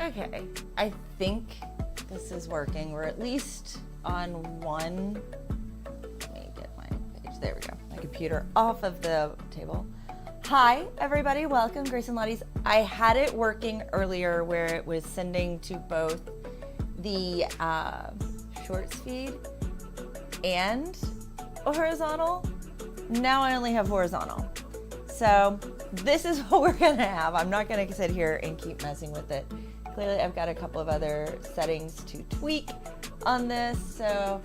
Okay, I think this is working. We're at least on one. Let me get my page. There we go. My computer off of the table. Hi, everybody. Welcome, Grace and Lottie's. I had it working earlier where it was sending to both the shorts feed and a horizontal. Now I only have horizontal. So this is what we're gonna have. I'm not gonna sit here and keep messing with it. Clearly I've got a couple of other settings to tweak on this. So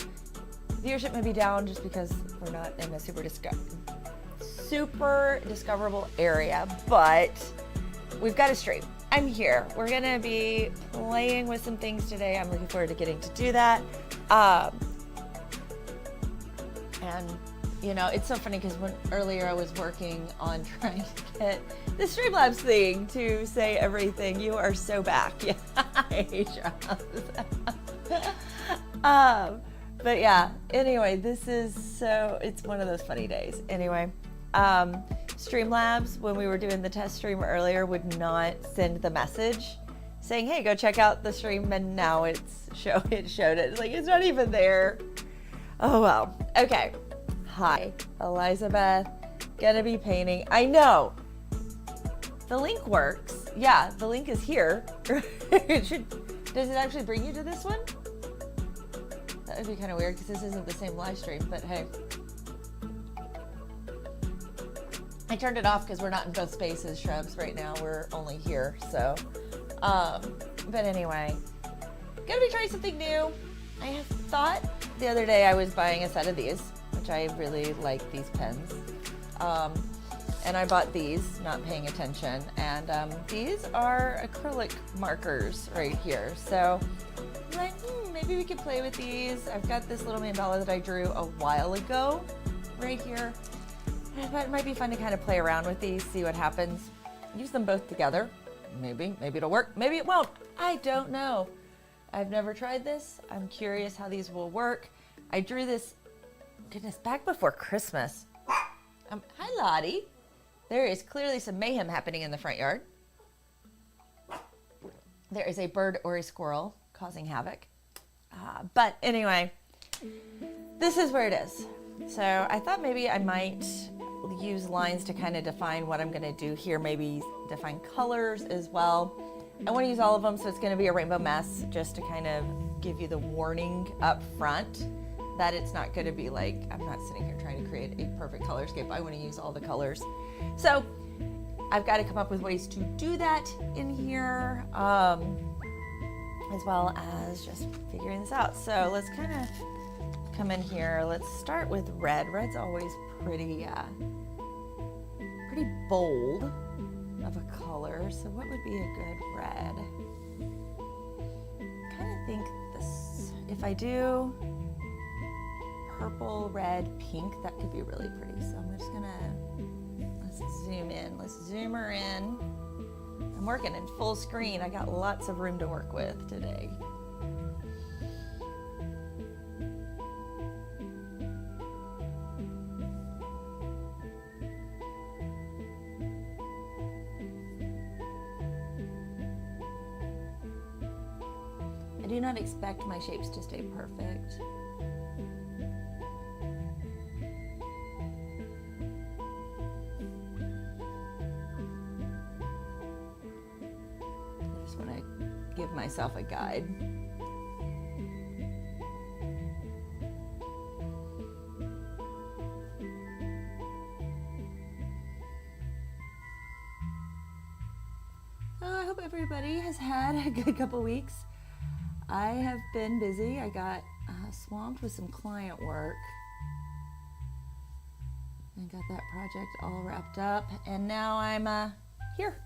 viewership may be down just because we're not in a super discoverable area, but we've got a stream. I'm here. We're gonna be playing with some things today. I'm looking forward to getting to do that. And you know, it's so funny because earlier I was working on trying to get the Streamlabs thing to say everything. You are so back. Yeah, I but yeah, anyway, it's one of those funny days. Anyway, Streamlabs, when we were doing the test stream earlier, would not send the message saying, hey, go check out the stream, and now it showed it. Like, it's not even there. Oh, well. Okay. Hi, Elizabeth. Gonna be painting. I know. The link works. Yeah, the link is here. Does it actually bring you to this one? That would be kind of weird because this isn't the same live stream, but hey. I turned it off because we're not in both spaces, Shrubs, right now. We're only here, so. But anyway, gonna be trying something new. I have thought the other day I was buying a set of these, which I really like these pens. And I bought these, not paying attention. And these are acrylic markers right here. So I'm like, maybe we could play with these. I've got this little mandala that I drew a while ago right here. I thought it might be fun to kind of play around with these, see what happens. Use them both together. Maybe it'll work. Maybe it won't. I don't know. I've never tried this. I'm curious how these will work. I drew this, goodness, back before Christmas. Hi, Lottie. There is clearly some mayhem happening in the front yard. There is a bird or a squirrel causing havoc. But anyway, this is where it is. So I thought maybe I might use lines to kind of define what I'm going to do here, maybe define colors as well. I want to use all of them, so it's going to be a rainbow mess, just to kind of give you the warning up front that it's not going to be like, I'm not sitting here trying to create a perfect color scheme. I want to use all the colors. So I've got to come up with ways to do that in here, as well as just figuring this out. So let's kind of come in here. Let's start with red. Red's always pretty bold of a color. So what would be a good red? I kind of think this, if I do purple, red, pink, that could be really pretty. So I'm just gonna, let's zoom in. Let's zoom her in. I'm working in full screen. I got lots of room to work with today. I do not expect my shapes to stay perfect. I just want to give myself a guide. So I hope everybody has had a good couple weeks. I have been busy. I got swamped with some client work. I got that project all wrapped up, and now I'm here,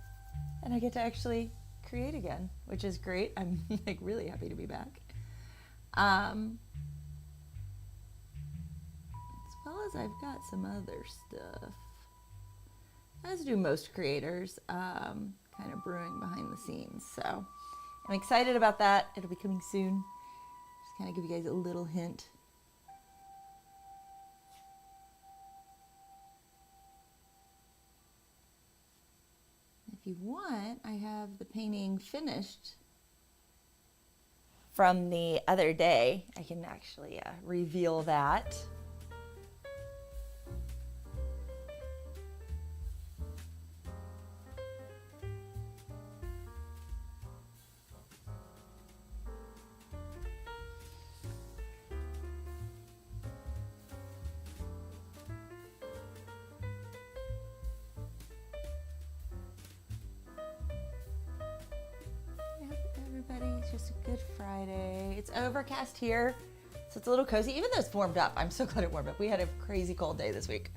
and I get to actually create again, which is great. I'm like really happy to be back. As well as I've got some other stuff, as do most creators, kind of brewing behind the scenes. So I'm excited about that. It'll be coming soon. Just kind of give you guys a little hint. If you want, I have the painting finished from the other day. I can actually reveal that. It's just a good Friday. It's overcast here, so it's a little cozy, even though it's warmed up. I'm so glad it warmed up. We had a crazy cold day this week.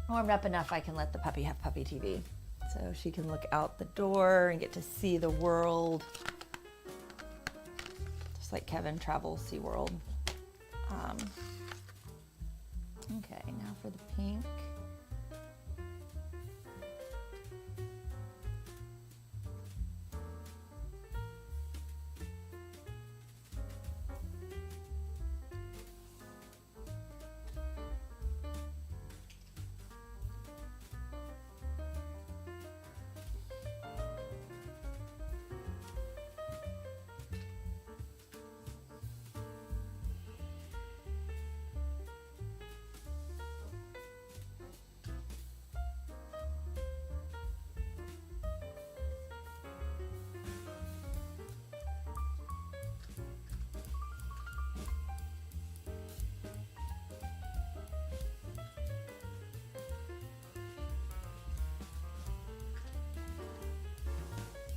Warmed up enough I can let the puppy have puppy TV, so she can look out the door and get to see the world, just like Kevin travels SeaWorld. Okay, now for the pink.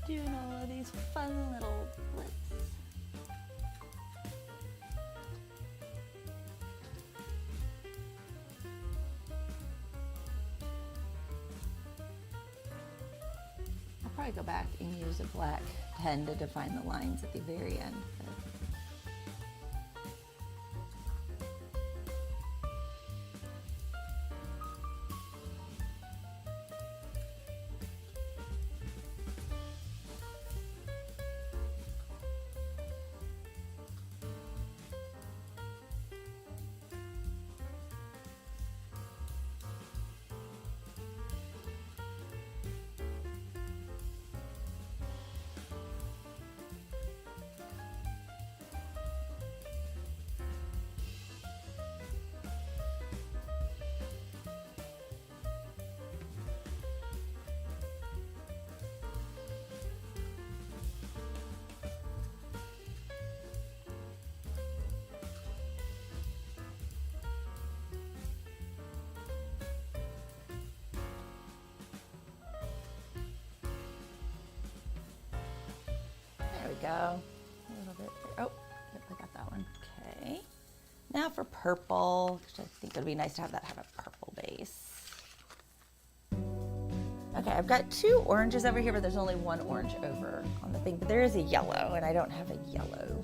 Doing all of these fun little blitz. I'll probably go back and use a black pen to define the lines at the very end. There we go. A little bit there. Oh, yep, I got that one. Okay. Now for purple, which I think it would be nice to have that have a purple base. Okay, I've got two oranges over here, but there's only one orange over on the thing. But there is a yellow, and I don't have a yellow.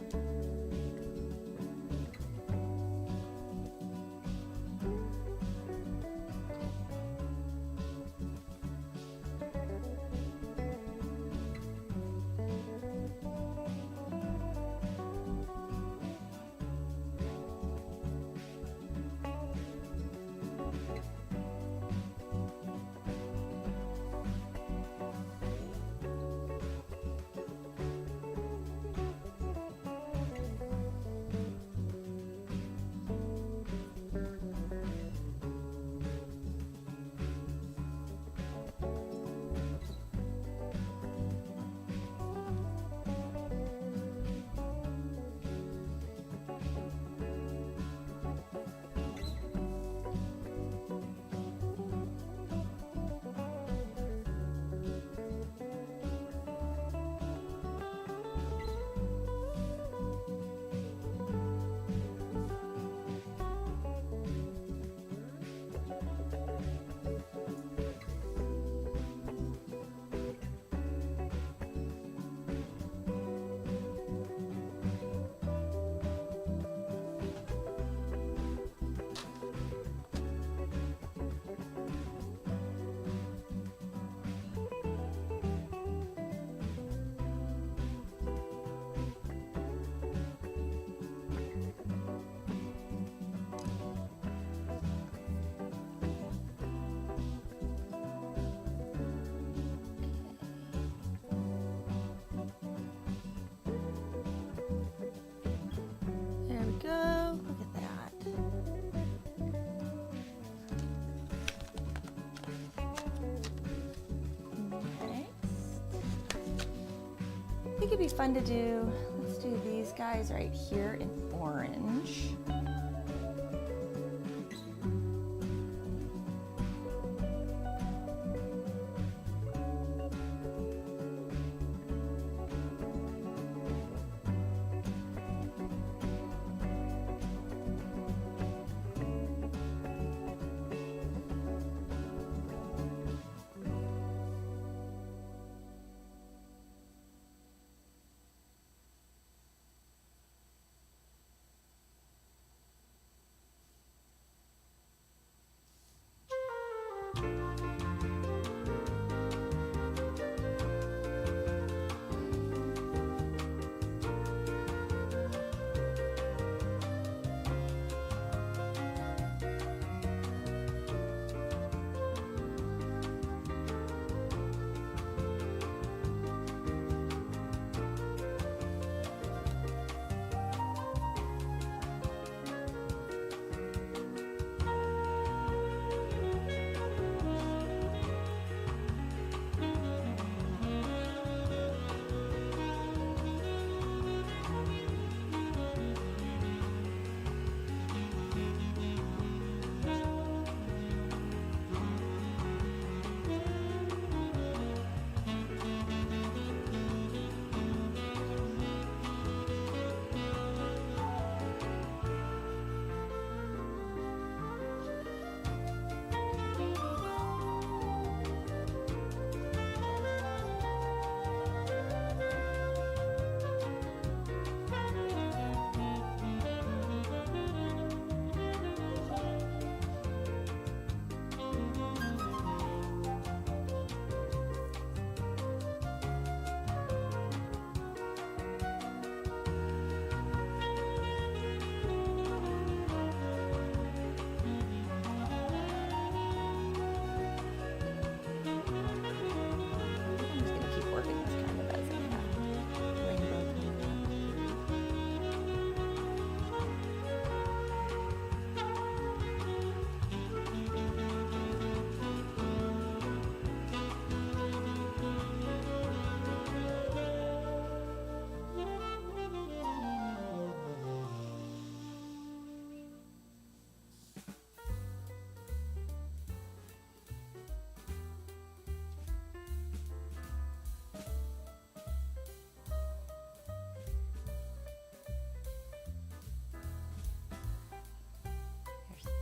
it'd be fun to do, let's do these guys right here in orange.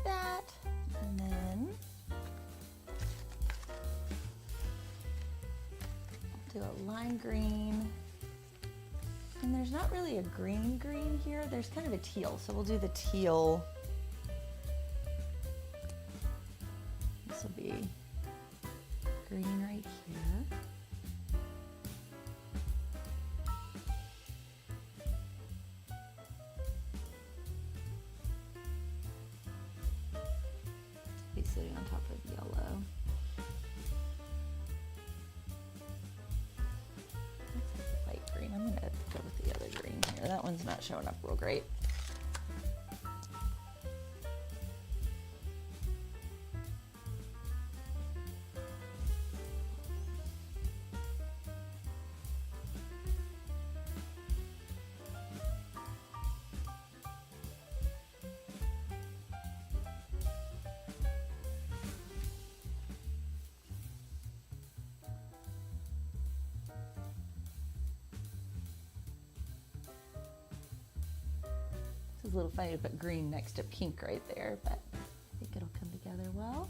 That, and then do a lime green, and there's not really a green here, there's kind of a teal, so we'll do the teal. This will be green right here. Sitting on top of yellow. That's light green. I'm going to go with the other green here. That one's not showing up real great. It's a little funny to put green next to pink right there, but I think it'll come together well.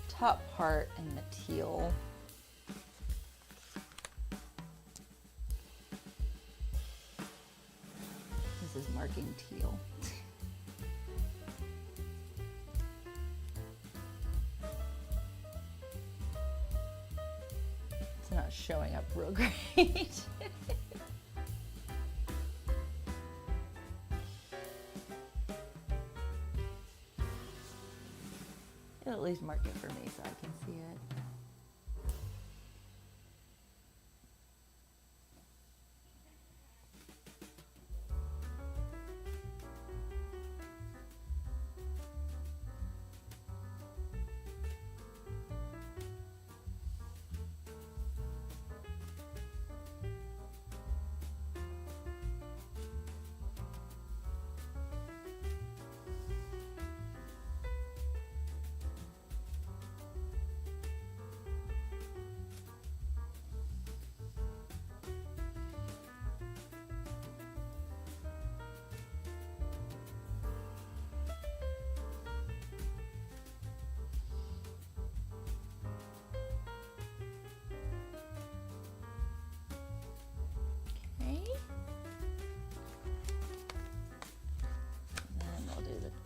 Top part in the teal. This is marking teal. showing up real great. It'll at least mark it for me so I can see it.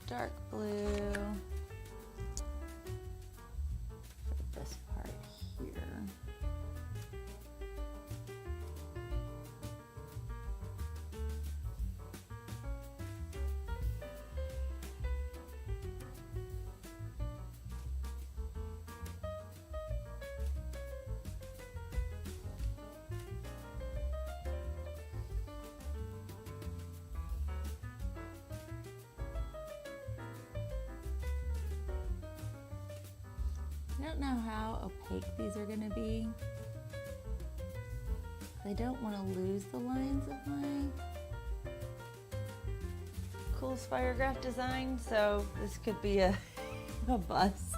Dark blue for this part here. I don't know how opaque these are going to be. I don't want to lose the lines of my cool Spirograph design, so this could be a bust.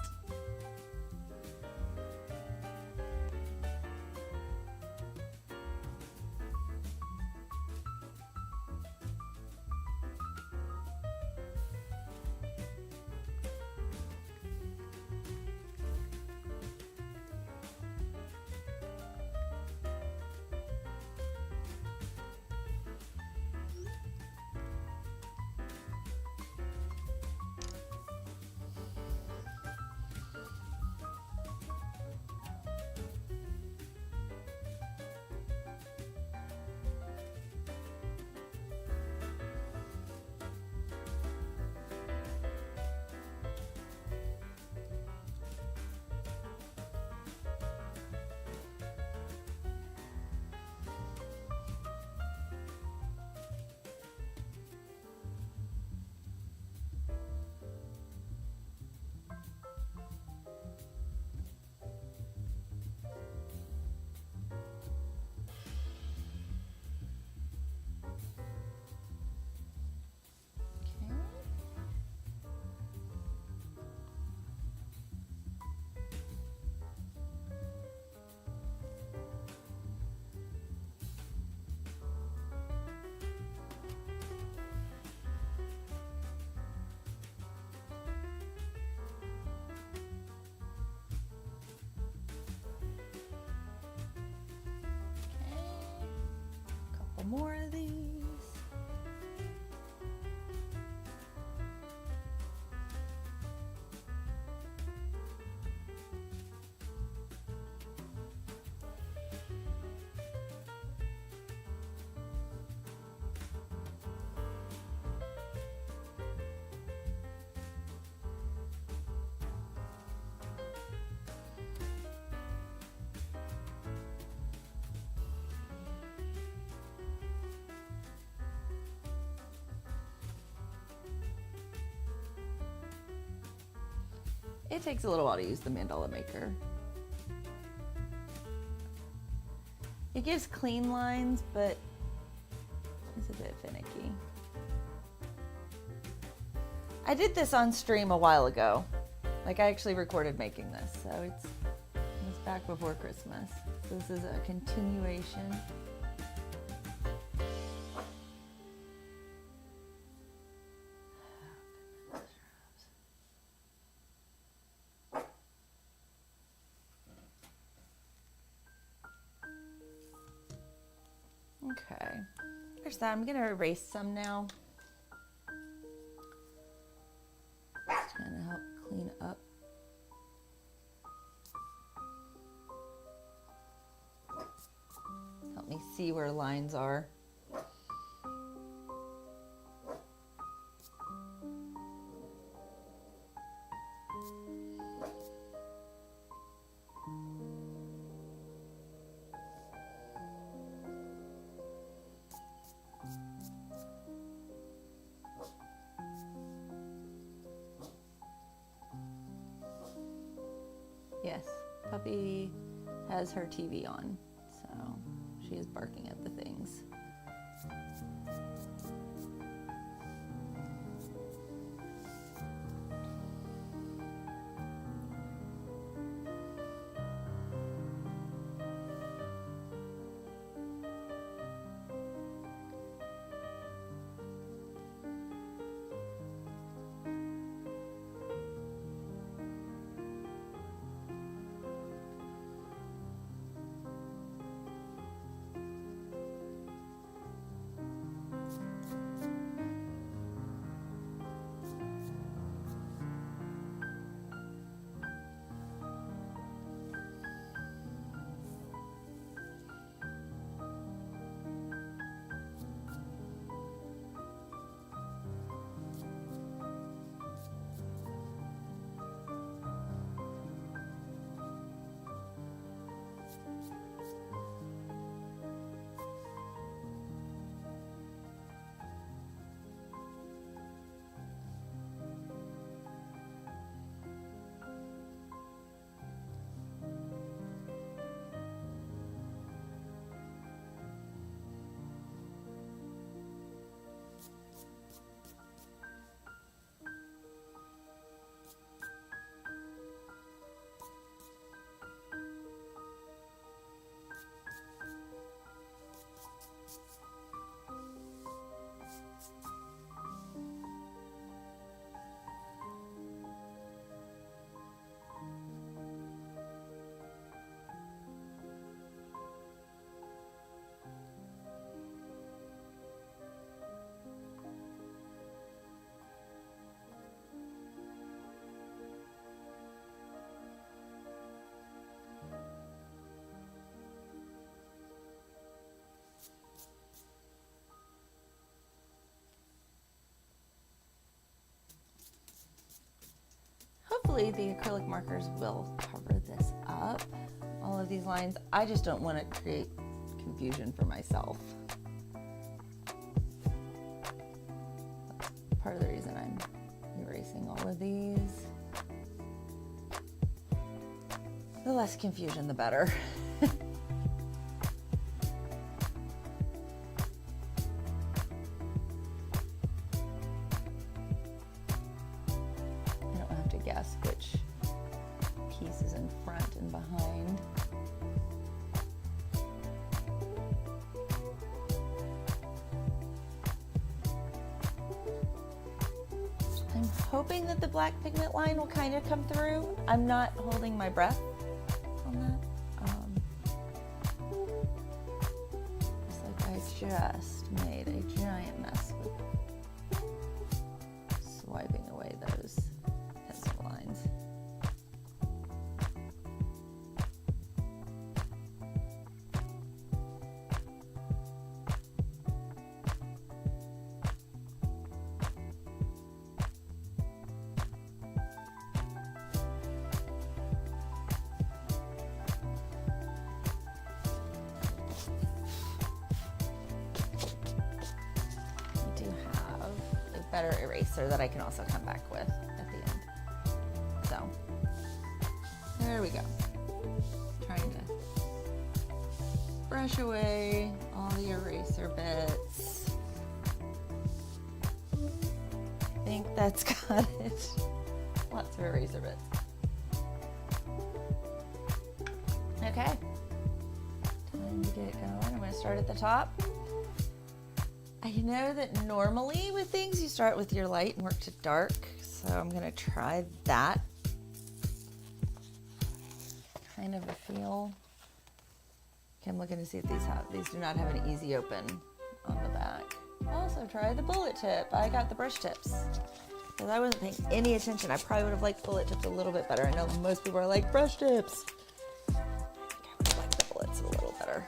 More of these. It takes a little while to use the Mandala Maker. It gives clean lines, but it's a bit finicky. I did this on stream a while ago. Like, I actually recorded making this, so it was back before Christmas. So this is a continuation. Okay, there's that. I'm gonna erase some now. Just gonna help clean up. see where lines are. Yes, puppy has her TV on, so she is barking at the things. Hopefully the acrylic markers will cover this up, all of these lines. I just don't want to create confusion for myself. That's part of the reason I'm erasing all of these. The less confusion, the better. Guess which piece is in front and behind. I'm hoping that the black pigment line will kind of come through. I'm not holding my breath on that. Looks like I just made a giant mess with swiping away those lines. We do have a better eraser that I can also come back with at the end. So there we go. Trying to brush away all the eraser bits. I think that's got it. Lots of eraser bits. Okay, time to get going. I'm going to start at the top. I know that normally with things you start with your light and work to dark, so I'm going to try that kind of a feel. Okay, I'm looking to see if these do not have an easy open on the back. Also try the bullet tip. I got the brush tips because I wasn't paying any attention. I probably would have liked bullet tips a little bit better. I know most people are like brush tips. I think I would have liked the bullets a little better.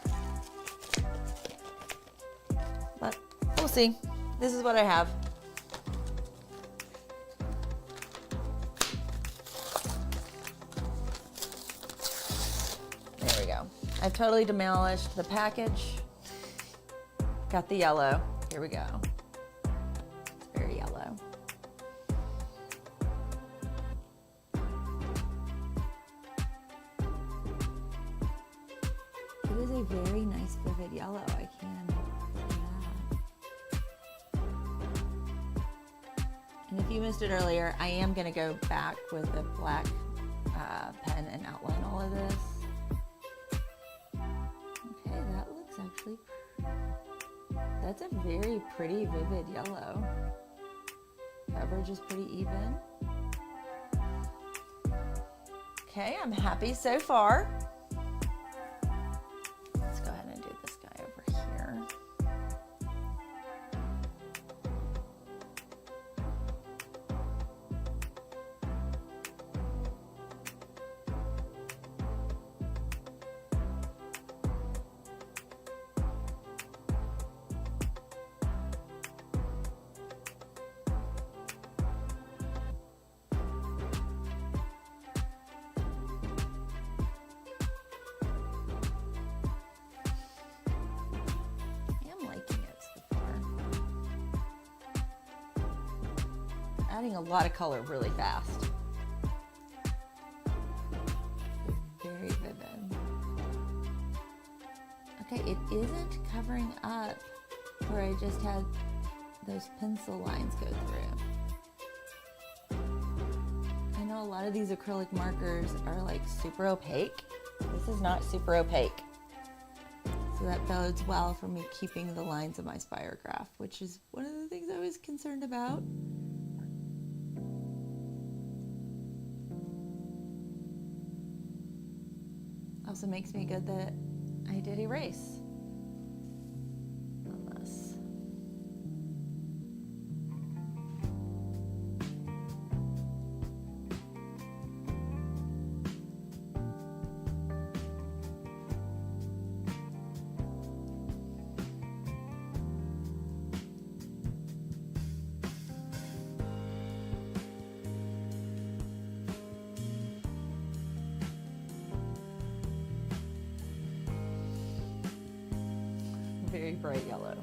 see. This is what I have. There we go. I've totally demolished the package. Got the yellow. Here we go. It's very yellow. It is a very nice vivid yellow. I can say that. And if you missed it earlier, I am going to go back with a black pen and outline all of this. Okay, that looks actually, that's a very pretty vivid yellow. Coverage is pretty even. Okay, I'm happy so far. Let's go ahead and do this guy over here. Adding a lot of color really fast. Very vivid. Okay, it isn't covering up where I just had those pencil lines go through. I know a lot of these acrylic markers are like super opaque. This is not super opaque. So that bodes well for me keeping the lines of my Spirograph, which is one of the things I was concerned about. Also makes me good that I did erase on this. Very bright yellow.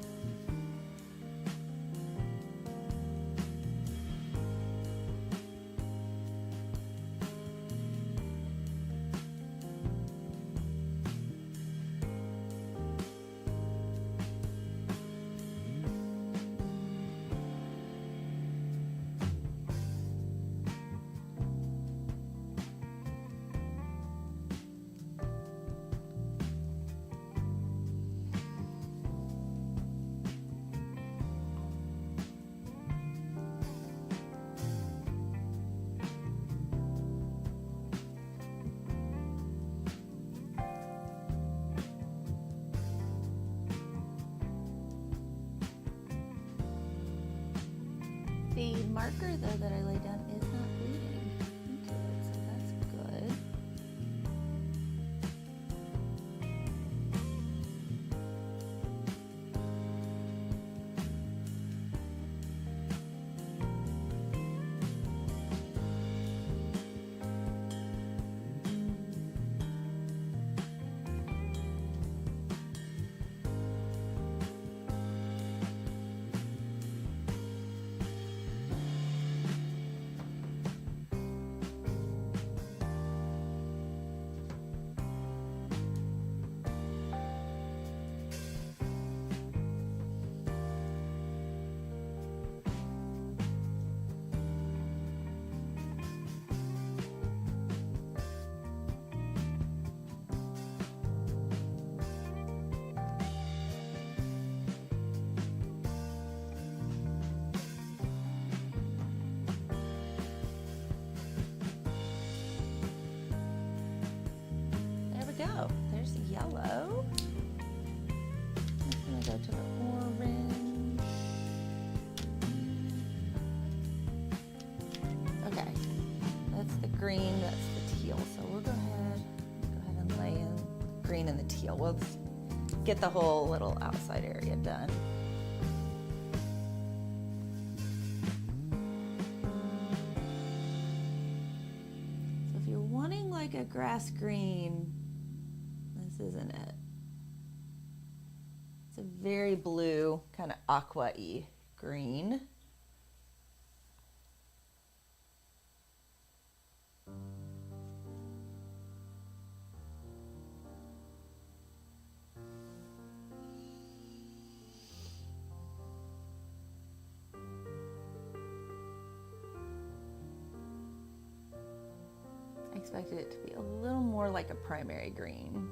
The marker though that I laid down is not bleeding into it, so that's good. Go. There's the yellow. I'm gonna go to the orange. Okay, that's the green, that's the teal. So we'll go ahead and lay in green and the teal. We'll get the whole little outside area done. like a grass green. This isn't it. It's a very blue, kind of aqua-y green. I expected it to be a little more like a primary green.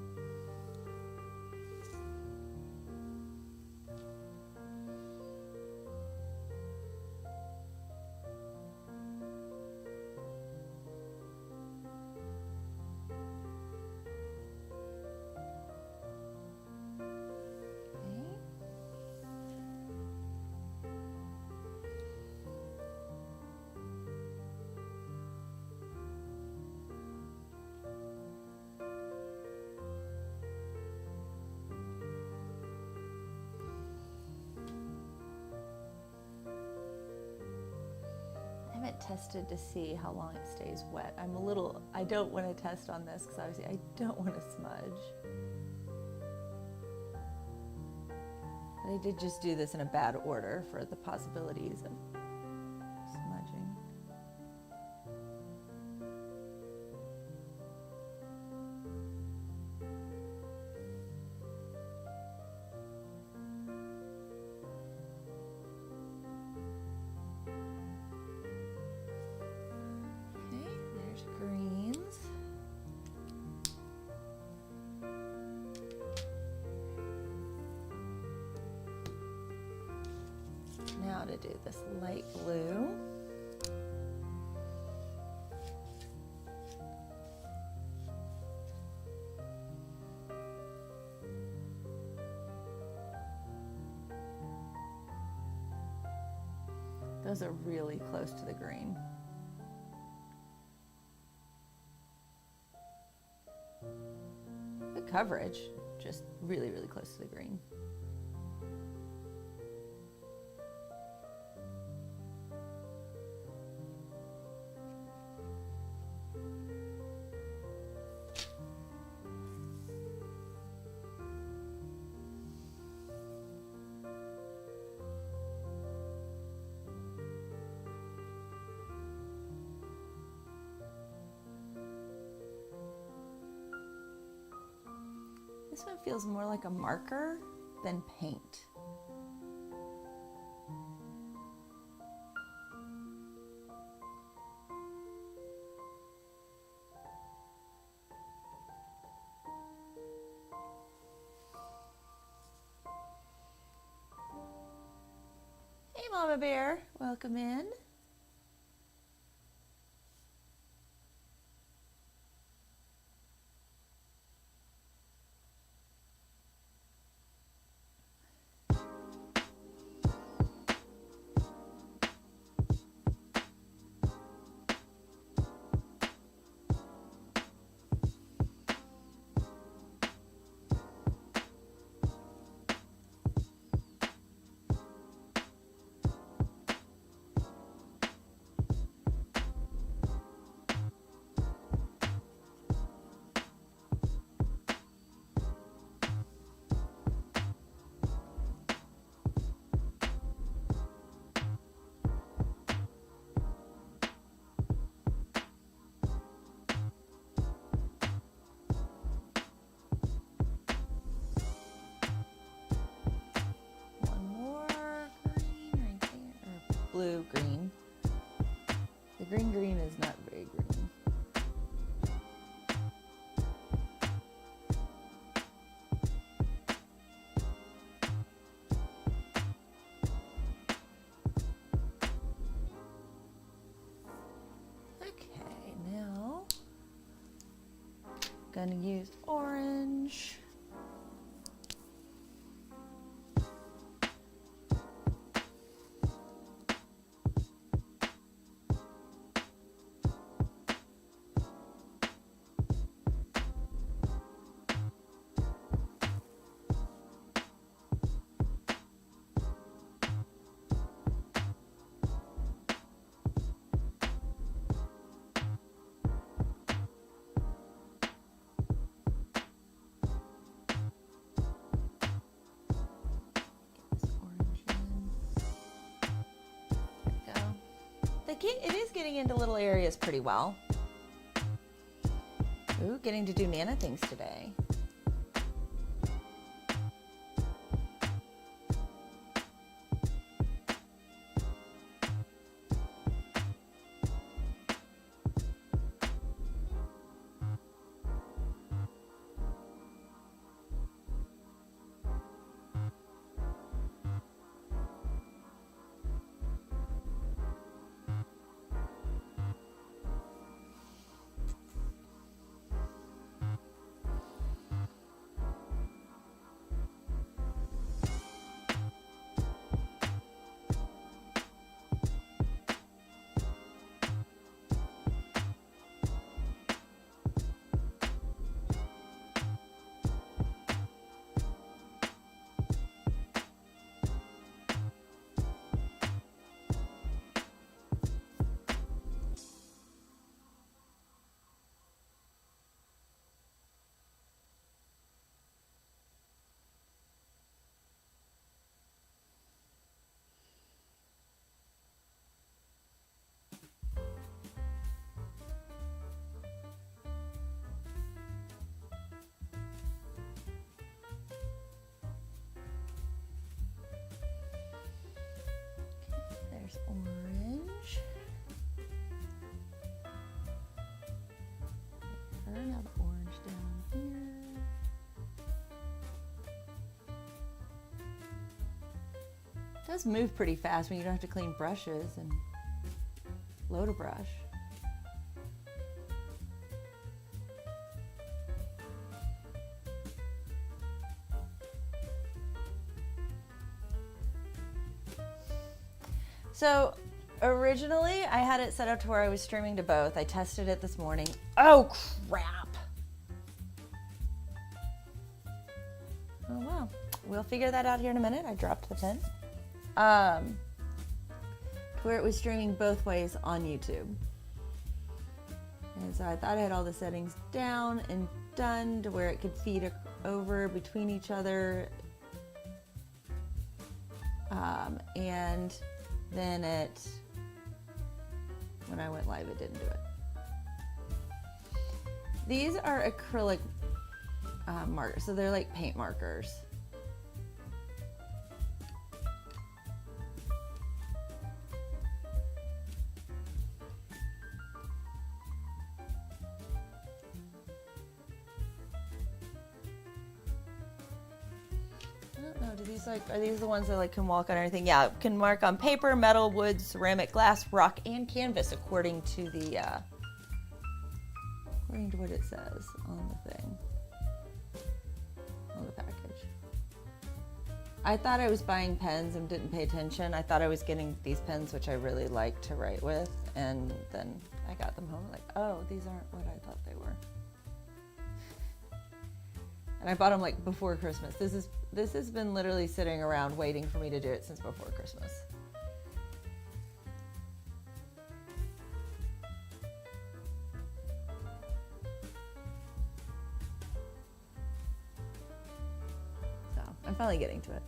Tested to see how long it stays wet. I don't want to test on this because obviously I don't want to smudge. But I did just do this in a bad order for the possibilities of smudging. Greens. Now to do this light blue. Those are really close to the green. Good coverage, just really, really close to the green. This one feels more like a marker than paint. Hey Mama Bear, welcome in. Blue, green. The green is not very green. Okay, now gonna use orange. it is getting into little areas pretty well. Ooh, getting to do Nana things today. There's orange. Now the orange down here. It does move pretty fast when you don't have to clean brushes and load a brush. So originally I had it set up to where I was streaming to both. I tested it this morning. Oh crap. Oh wow. We'll figure that out here in a minute. I dropped the pen. To where it was streaming both ways on YouTube. And so I thought I had all the settings down and done to where it could feed over between each other. And then when I went live, it didn't do it. These are acrylic markers, so they're like paint markers. Are these the ones that like can walk on anything? Yeah, can mark on paper, metal, wood, ceramic, glass, rock, and canvas according to what it says on the thing, on the package. I thought I was buying pens and didn't pay attention. I thought I was getting these pens, which I really like to write with, and then I got them home like, oh, these aren't what I thought they were. And I bought them like before Christmas. This has been literally sitting around waiting for me to do it since before Christmas. So I'm finally getting to it.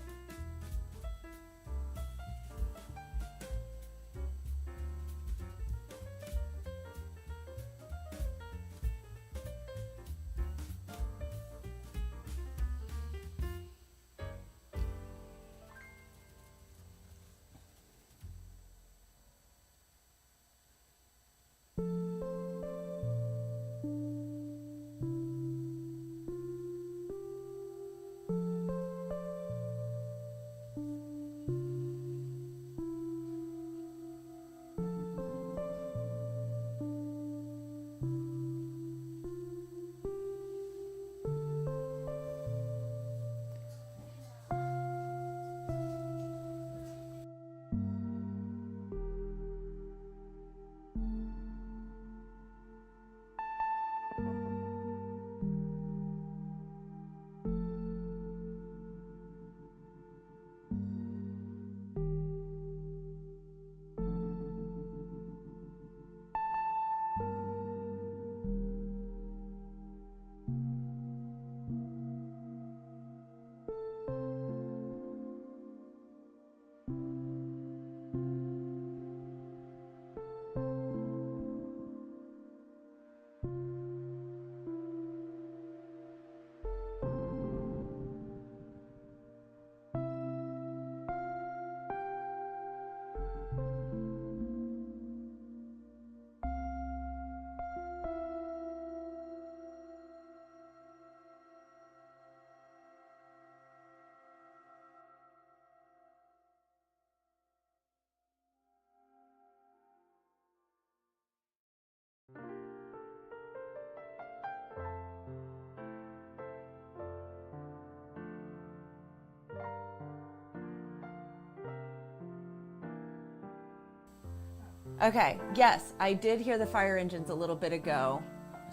Okay, yes, I did hear the fire engines a little bit ago.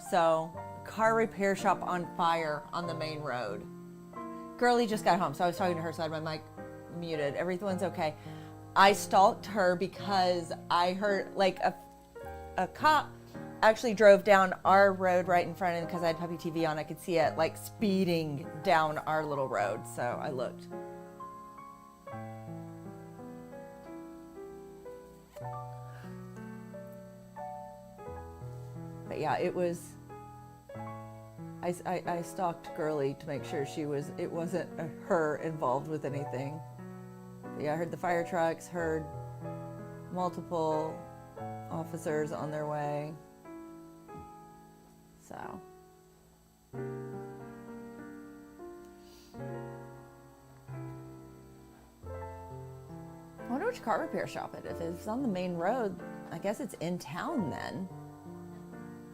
So, car repair shop on fire on the main road. Girlie just got home, so I was talking to her, so I had my mic muted. Everyone's okay. I stalked her because I heard like a cop actually drove down our road right in front, and because I had Puppy TV on, I could see it like speeding down our little road, so I looked. But yeah, it was, I stalked Girlie to make sure it wasn't her involved with anything. But yeah, I heard the fire trucks, heard multiple officers on their way. So. I wonder which car repair shop it is. If it's on the main road, I guess it's in town then.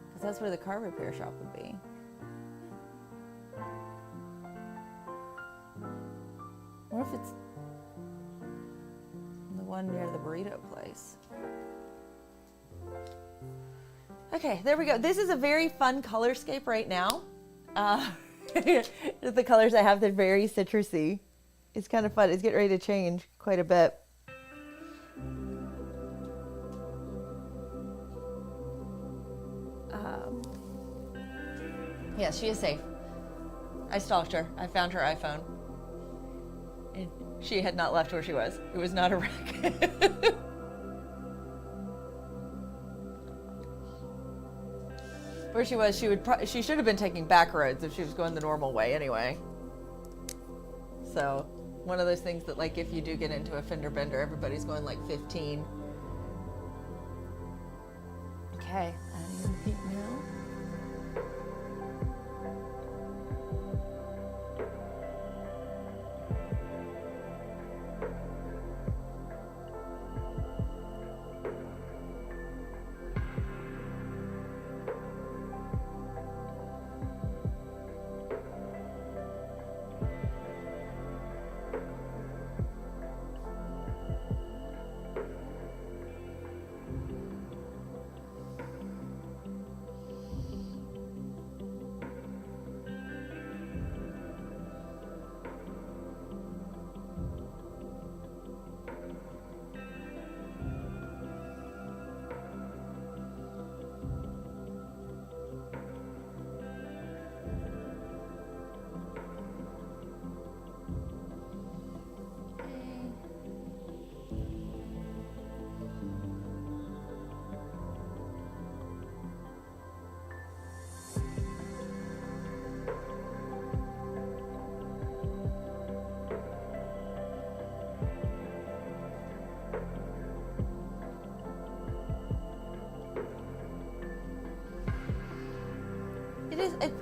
Because that's where the car repair shop would be. What if it's the one near the burrito place? Okay, there we go. This is a very fun colorscape right now. The colors I have, they're very citrusy. It's kind of fun. It's getting ready to change quite a bit. Yes, she is safe. I stalked her. I found her iPhone. And she had not left where she was. It was not a wreck. Where she was, she should have been taking back roads if she was going the normal way anyway. So, one of those things that like if you do get into a fender bender, everybody's going like 15. Okay, adding in the pink now.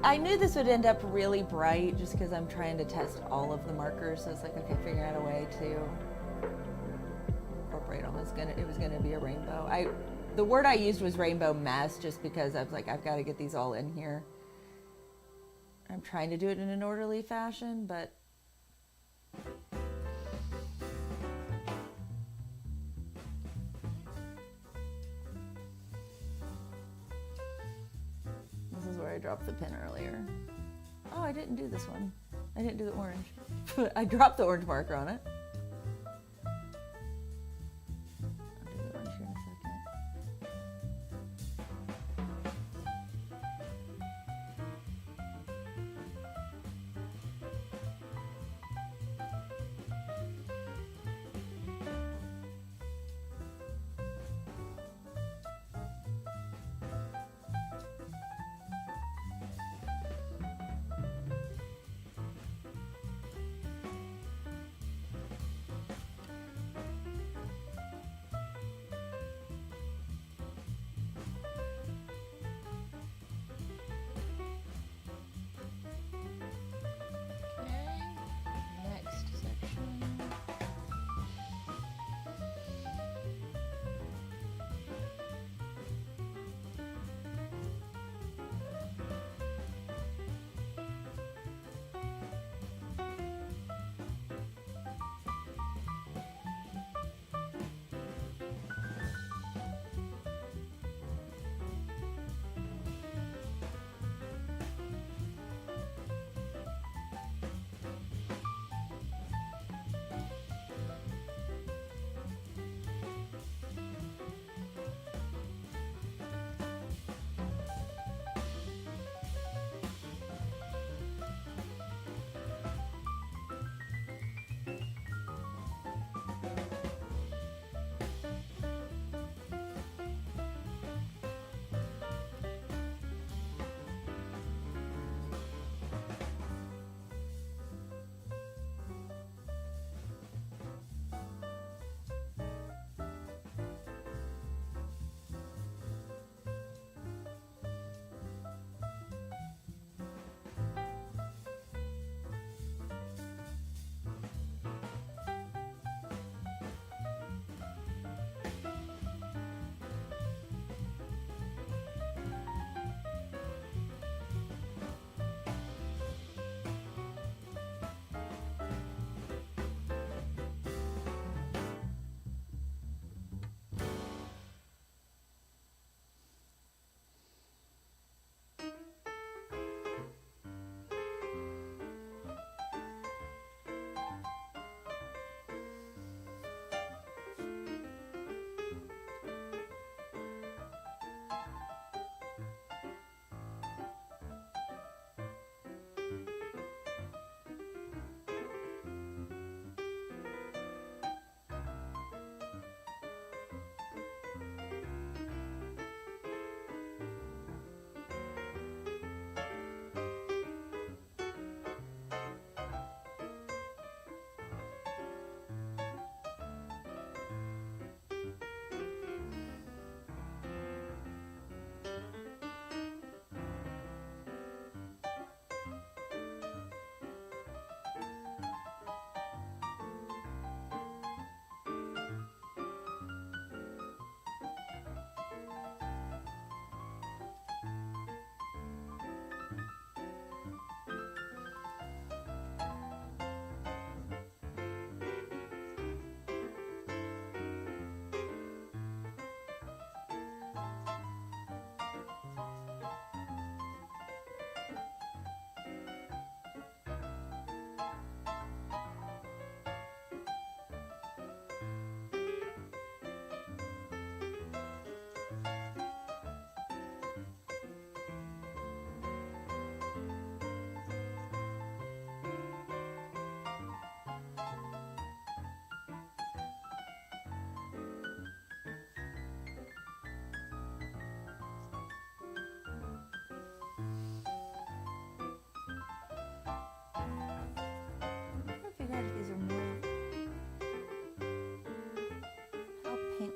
I knew this would end up really bright just because I'm trying to test all of the markers. So it's like, okay, figure out a way to incorporate them. It was gonna be a rainbow. The word I used was rainbow mess just because I was like, I've got to get these all in here. I'm trying to do it in an orderly fashion, but I dropped the pen earlier. Oh, I didn't do this one. I didn't do the orange. I dropped the orange marker on it. I'll do the orange here in a second.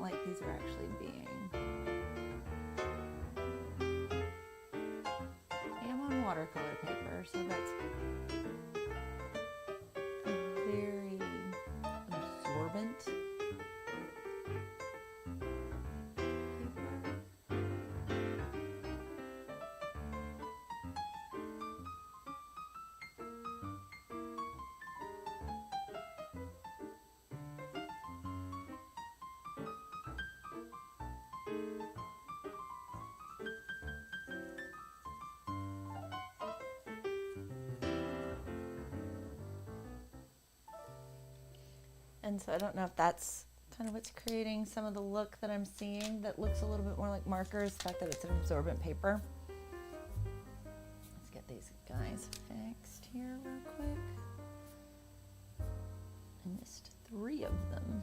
like these are actually being. I am on watercolor paper, so that's very absorbent paper. And so I don't know if that's kind of what's creating some of the look that I'm seeing that looks a little bit more like markers, the fact that it's an absorbent paper. Let's get these guys fixed here real quick. I missed 3 of them.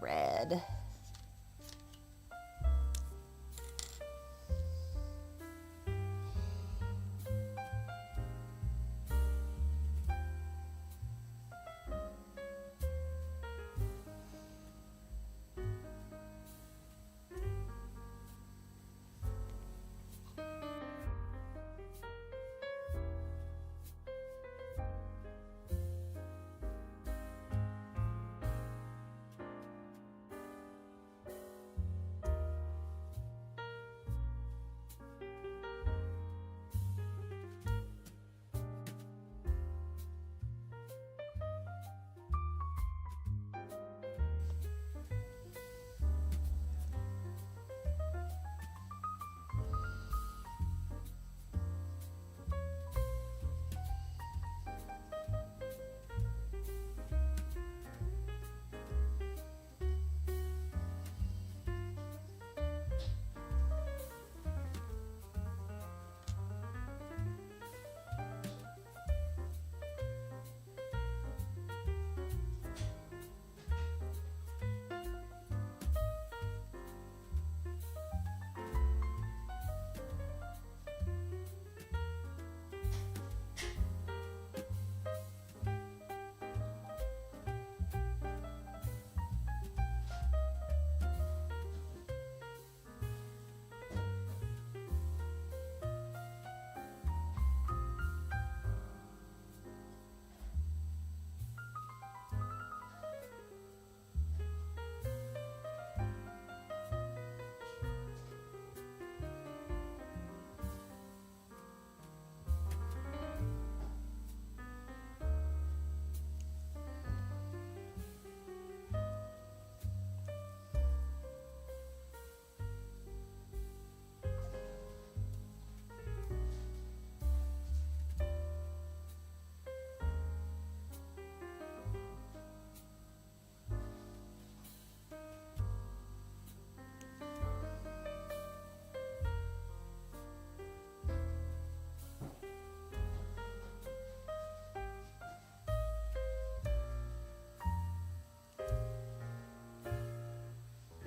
Red.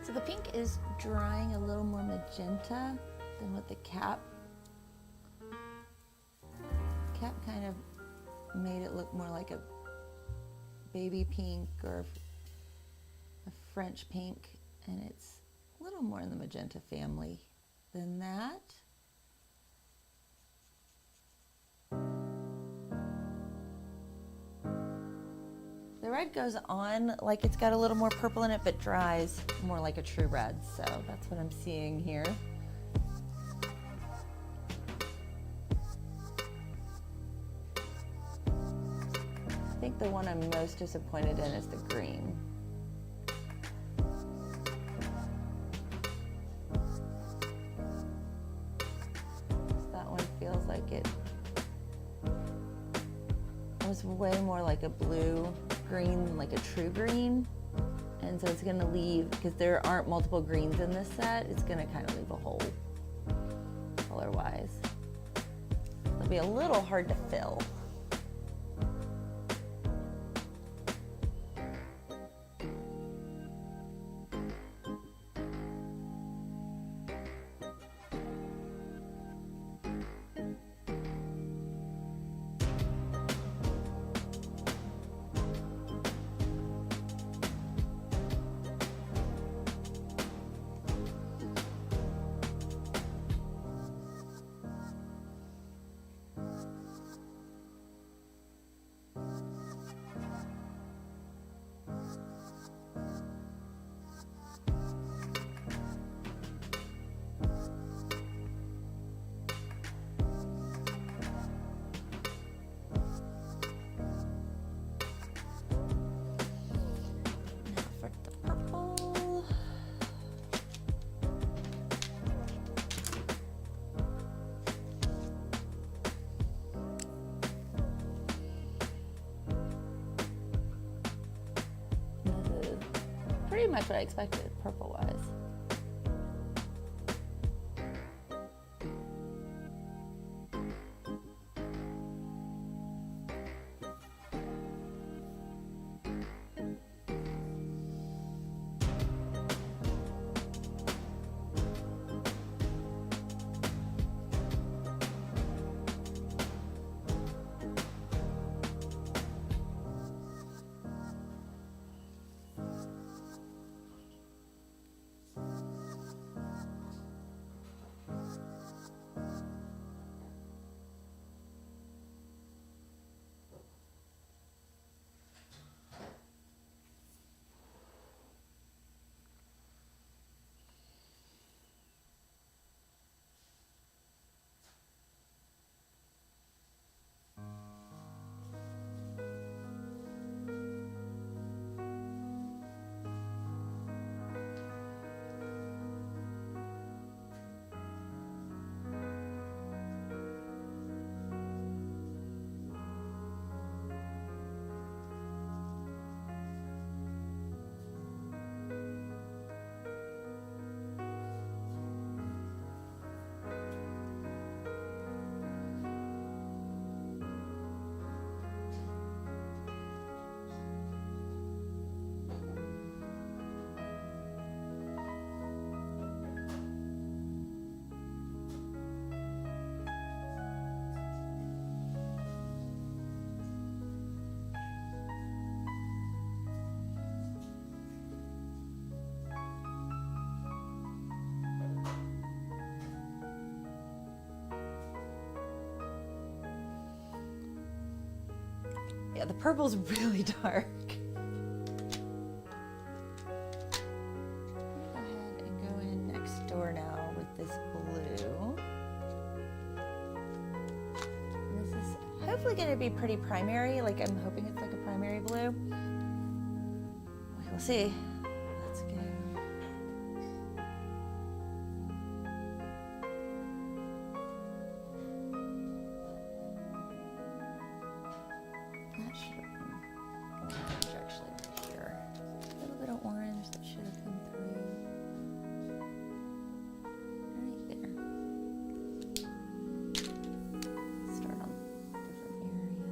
So the pink is drying a little more magenta than what the cap kind of made it look more like a baby pink or a French pink, and it's a little more in the magenta family than that. red goes on like it's got a little more purple in it, but dries more like a true red. So that's what I'm seeing here. I think the one I'm most disappointed in is the green. That one feels like it was way more like a blue green, like a true green. And so it's gonna leave, because there aren't multiple greens in this set, it's gonna kind of leave a hole color-wise. It'll be a little hard to fill. Pretty much what I expected, purple-wise. Yeah, the purple's really dark. Go ahead and go in next door now with this blue. And this is hopefully going to be pretty primary, like I'm hoping it's like a primary blue. We'll see. Let's go. That should have been orange actually right here. A little bit of orange that should have come through. Right there. Start on a different area.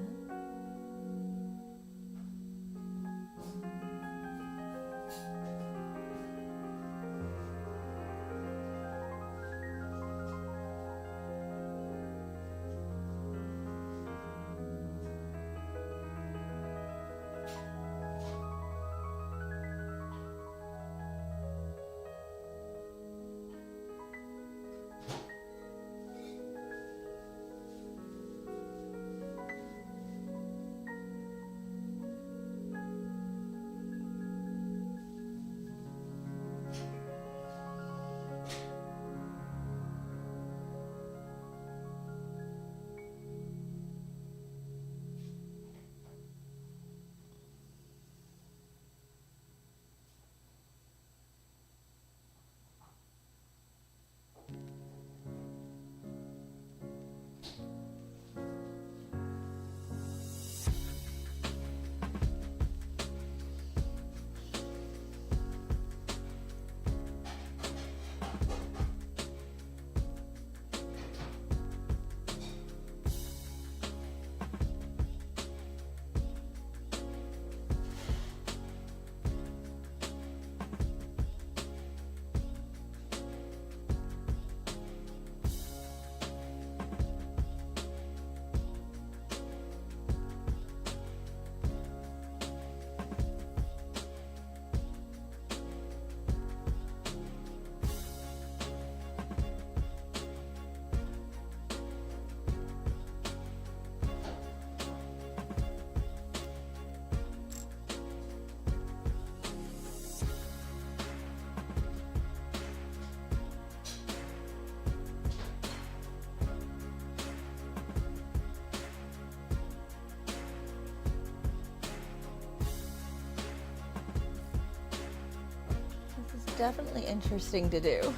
definitely interesting to do.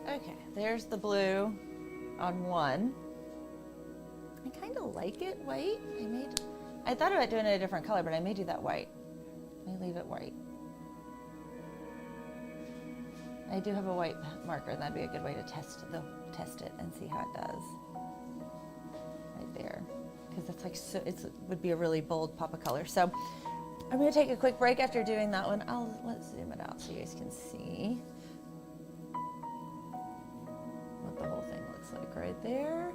Okay, there's the blue on one. I kind of like it white. I thought about doing it a different color, but I may do that white. I may leave it white. I do have a white marker, and that'd be a good way to test it and see how it does. Right there, because it's like it would be a really bold pop of color. So I'm going to take a quick break after doing that one. Let's zoom it out so you guys can see what the whole thing looks like right there.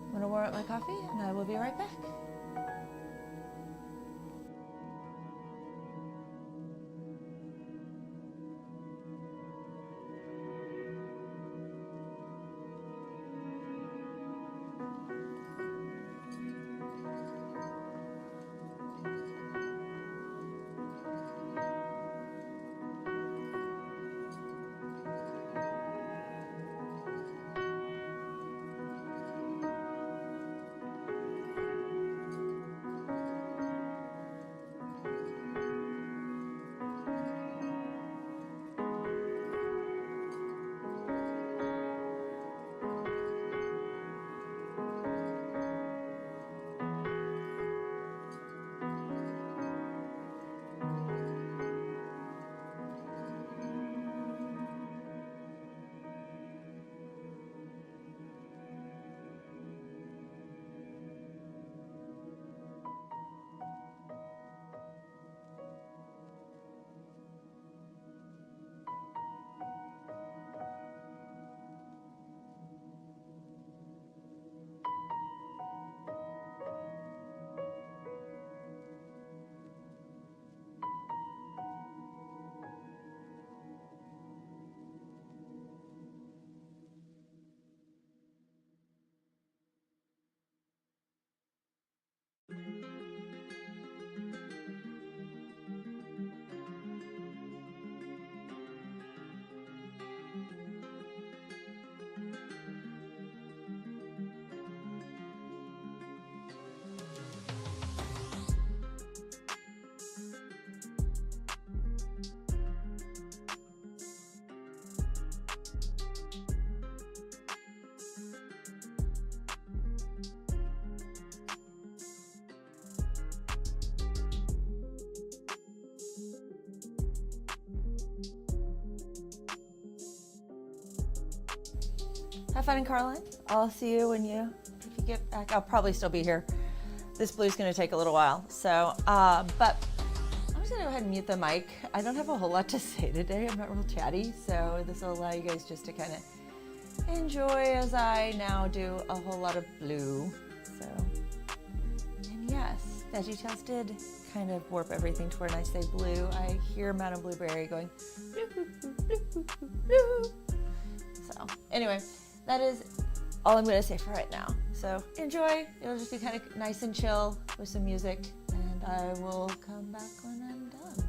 I'm going to warm up my coffee, and I will be right back. Have fun in Caroline. I'll see you if you get back. I'll probably still be here. This blue's going to take a little while. So, but I was just gonna go ahead and mute the mic. I don't have a whole lot to say today. I'm not real chatty, so this will allow you guys just to kind of enjoy as I now do a whole lot of blue. So, and yes, VeggieTales did kind of warp everything to when I say blue. I hear Madame Blueberry going blue, blue, blue. So anyway, that is all I'm gonna say for right now. So enjoy. It'll just be kind of nice and chill with some music, and I will come back when I'm done.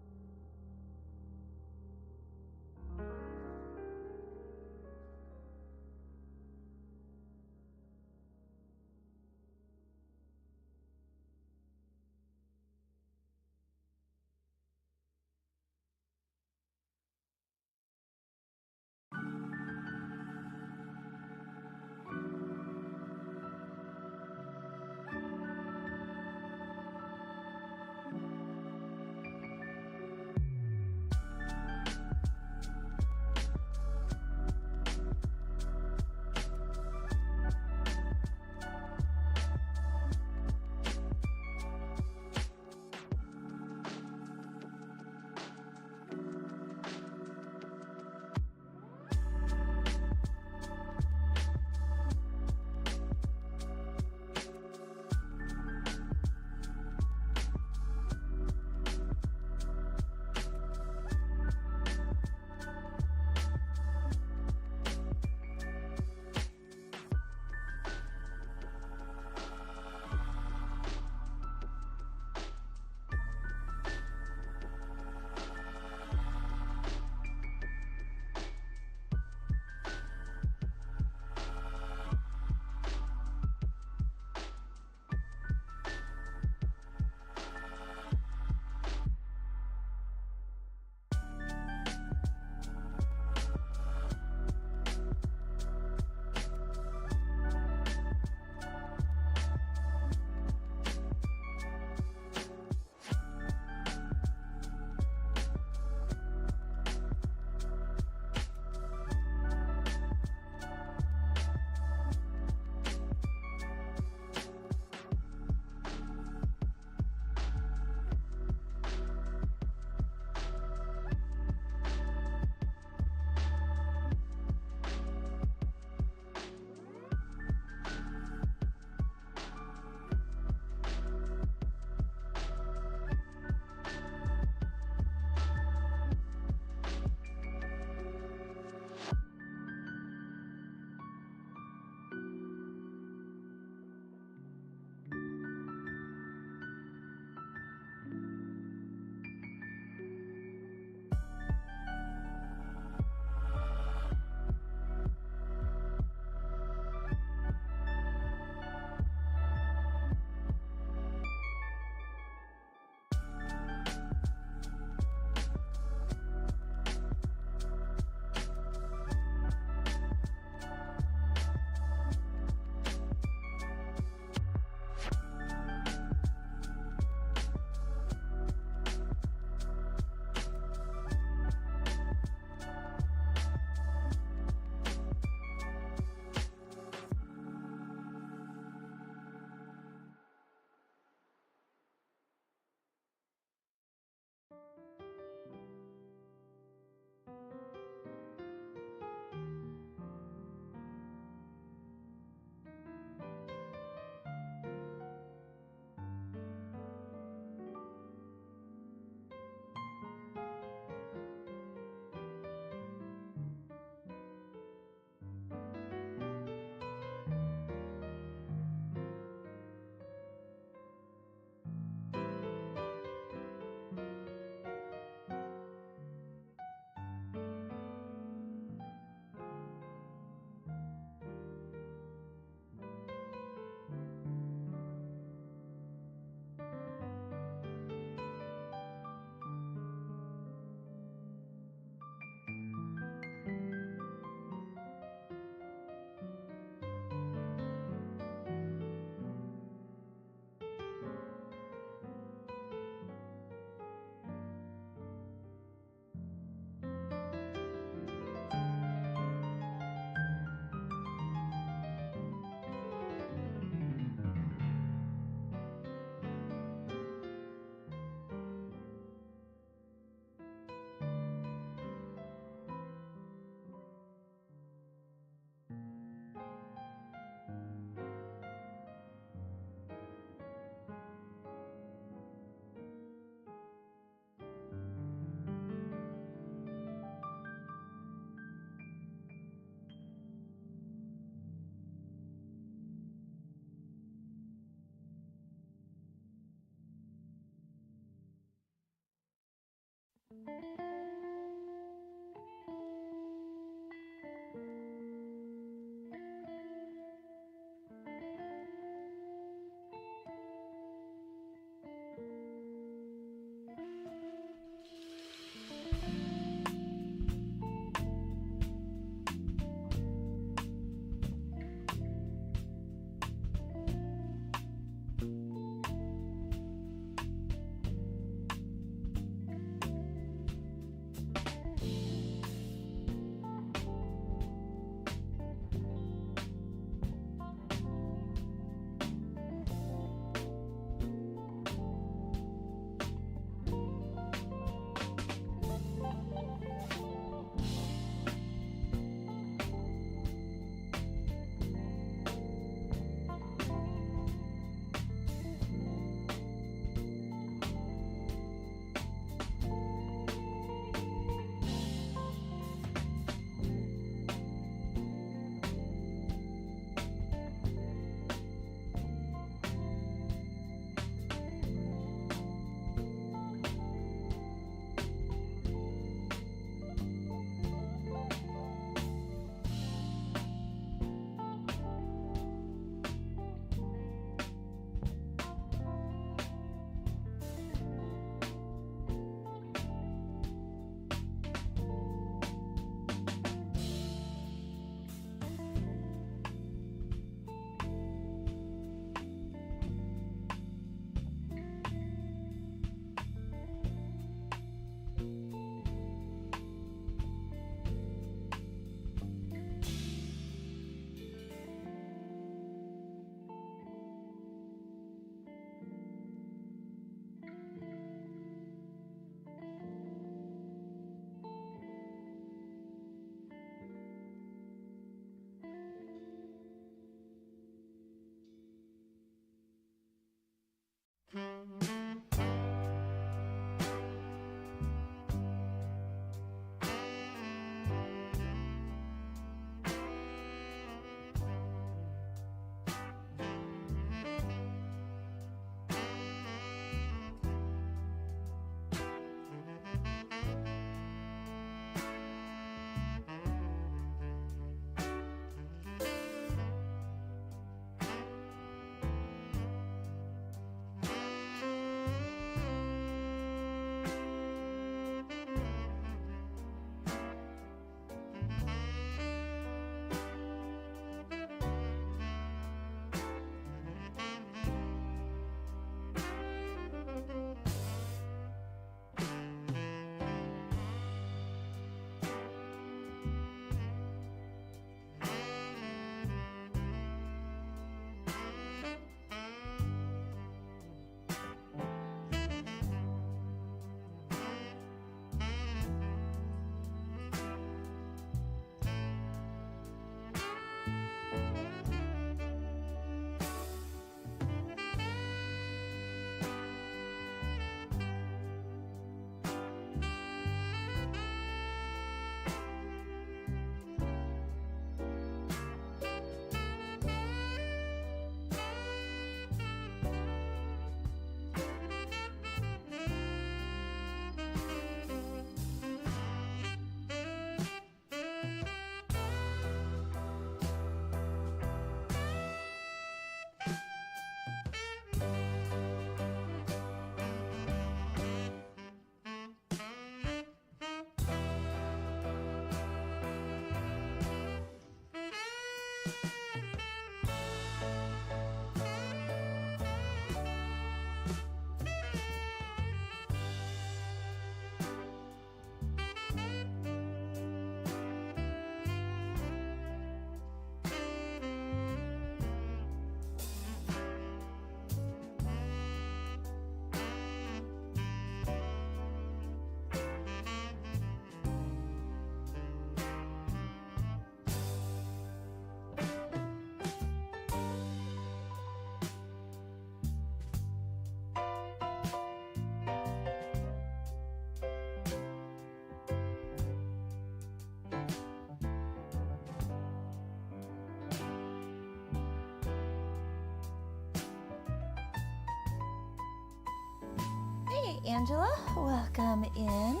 Angela, welcome in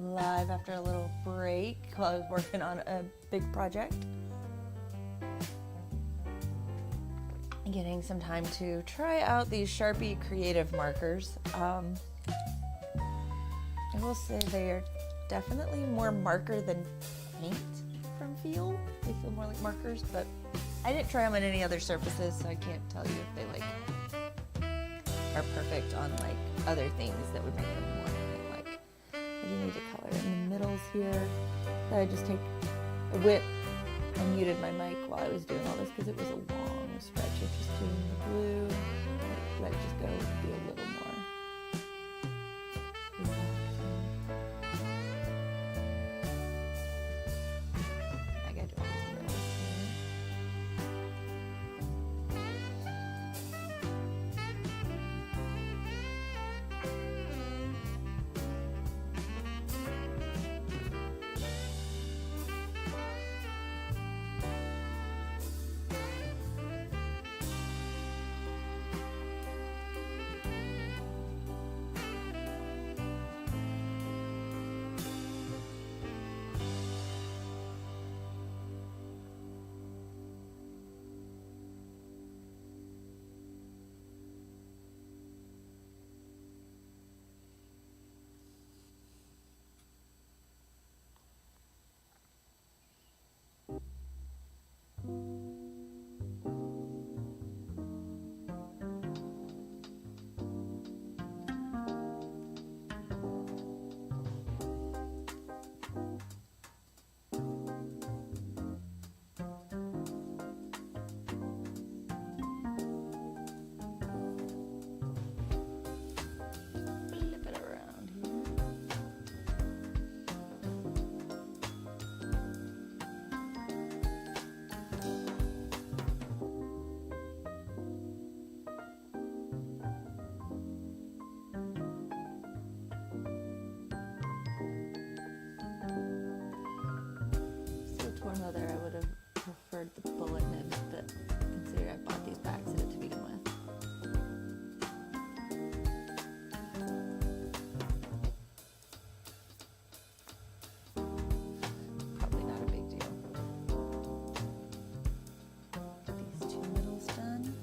live after a little break while I was working on a big project. Getting some time to try out these Sharpie Creative Markers. I will say they are definitely more marker than paint from feel. They feel more like markers, but I didn't try them on any other surfaces, so I can't tell you if they like are perfect on like other things that would make them more paint-like. I do need to color in the middles here. So I just I muted my mic while I was doing all this because it was a long stretch of just doing the blue. Let it just go be a little more. I gotta do all these middles Mother, I would have preferred the bullet nibs, but considering I bought these packs of it to begin with. Probably not a big deal. Get these two middles done.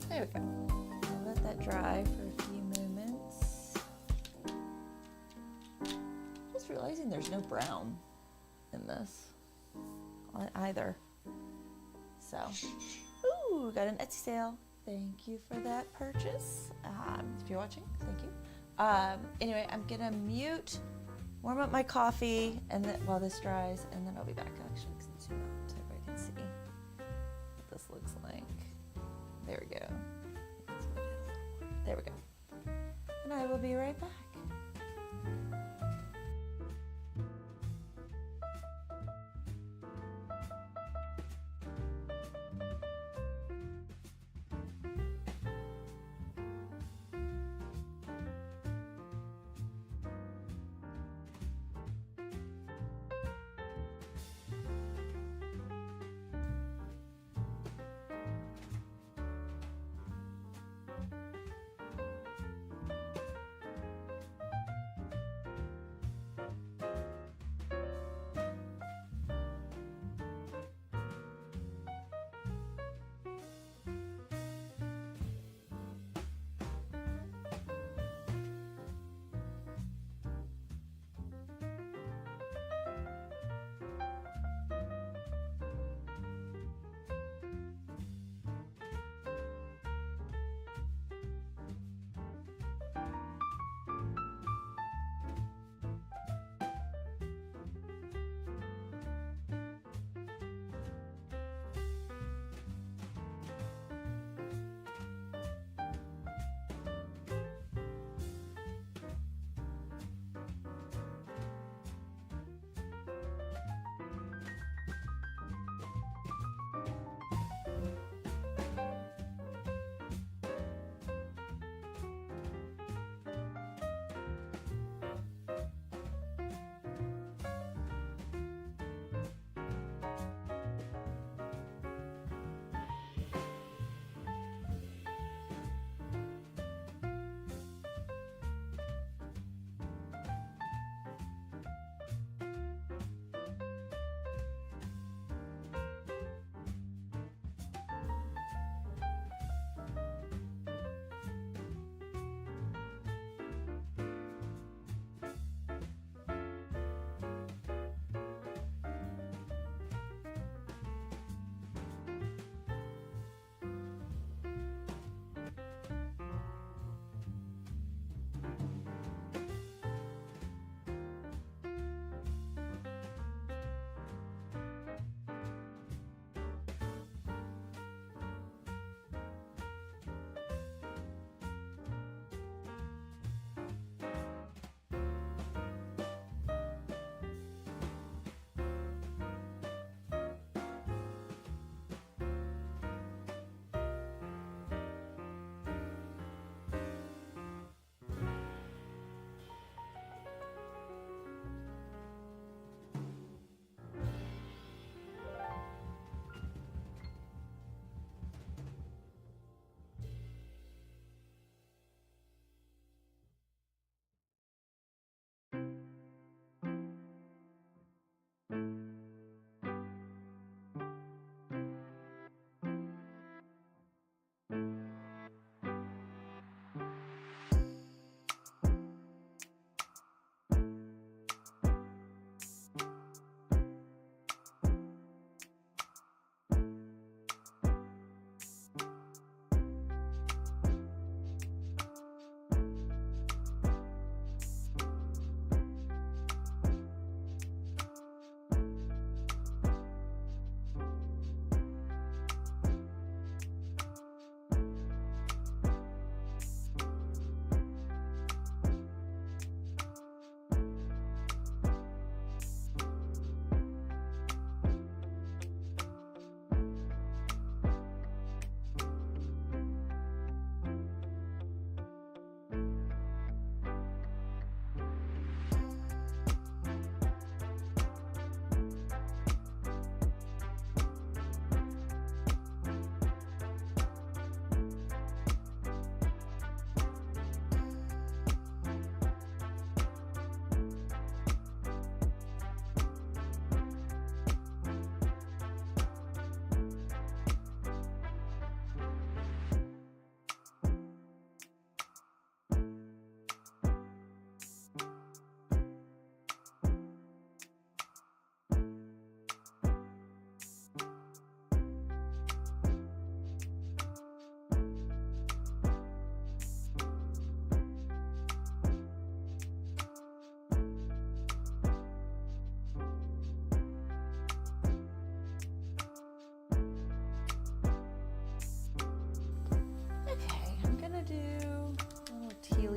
There we go. I'll let that dry for a few moments. Just realizing there's no brown in this either. So, ooh, got an Etsy sale. Thank you for that purchase. If you're watching, thank you. Anyway, I'm gonna mute, warm up my coffee, and then while this dries, and then I'll be back. Actually, I can zoom out so everybody can see what this looks like. There we go. There we go. And I will be right back.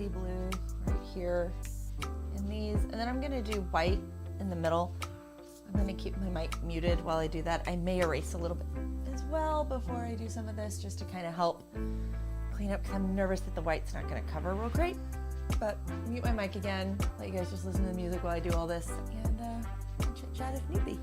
blue right here in these, and then I'm gonna do white in the middle. I'm gonna keep my mic muted while I do that. I may erase a little bit as well before I do some of this, just to kind of help clean up, because I'm nervous that the white's not gonna cover real great. But mute my mic again, let you guys just listen to the music while I do all this, and chit chat if need be.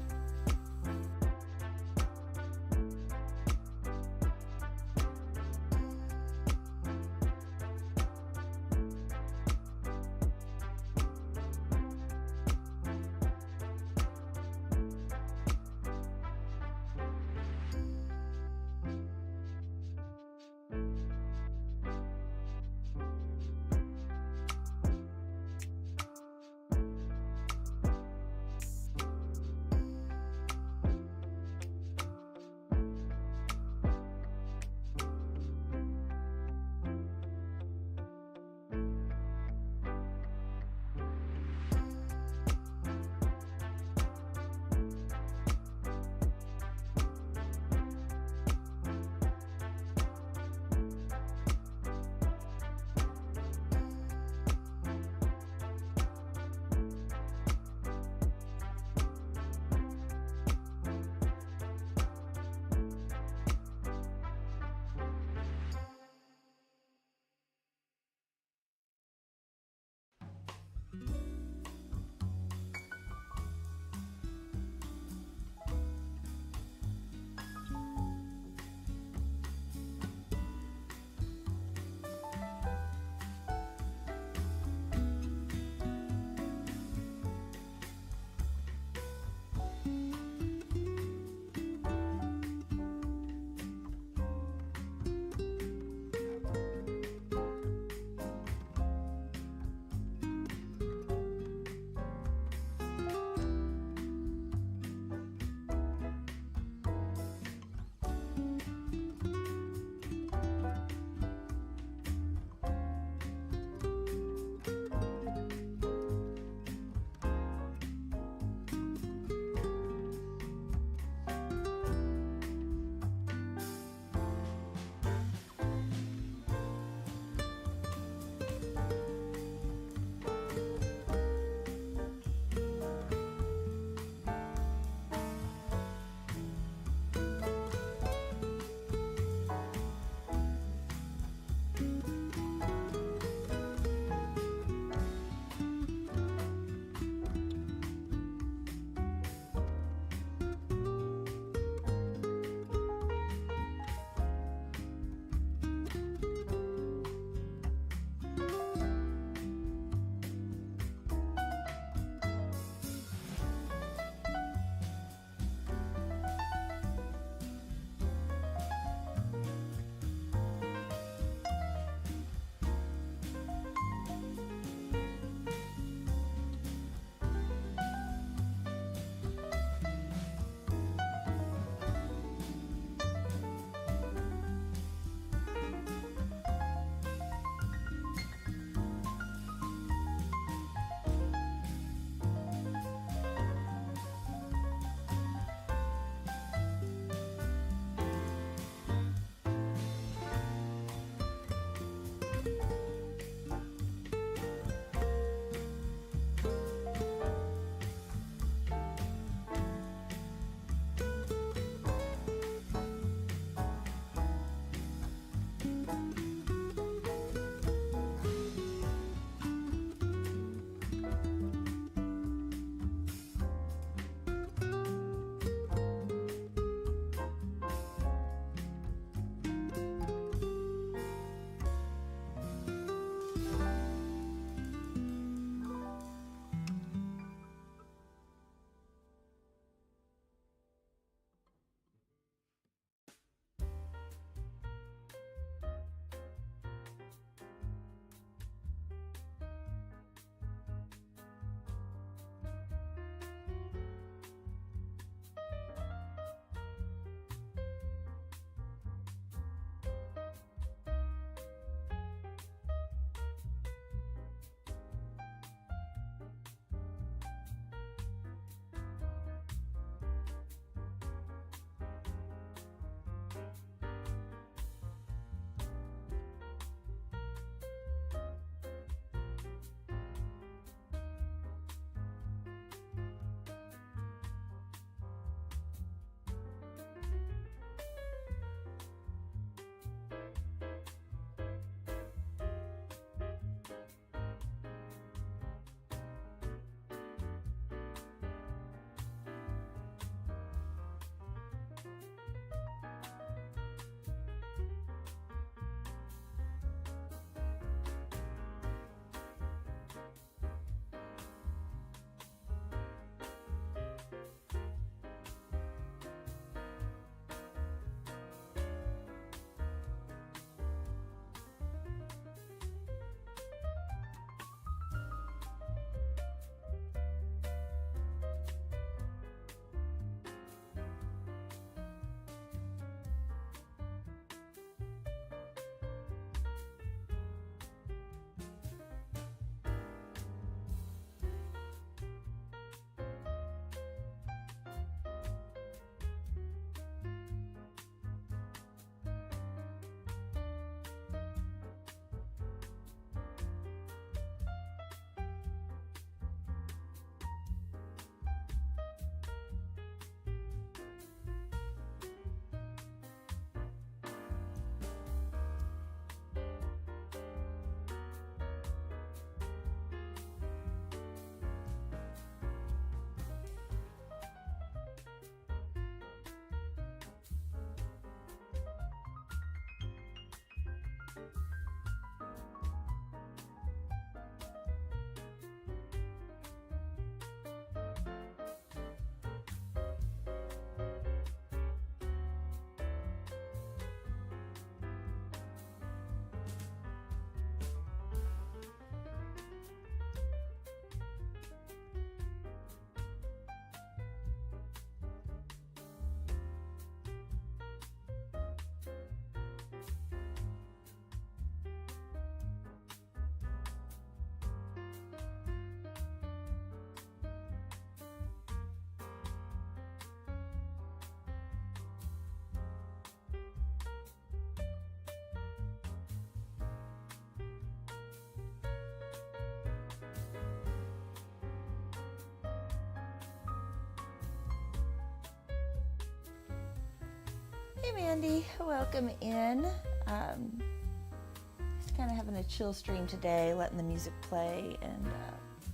Hey Mandy, welcome in. Just kind of having a chill stream today, letting the music play and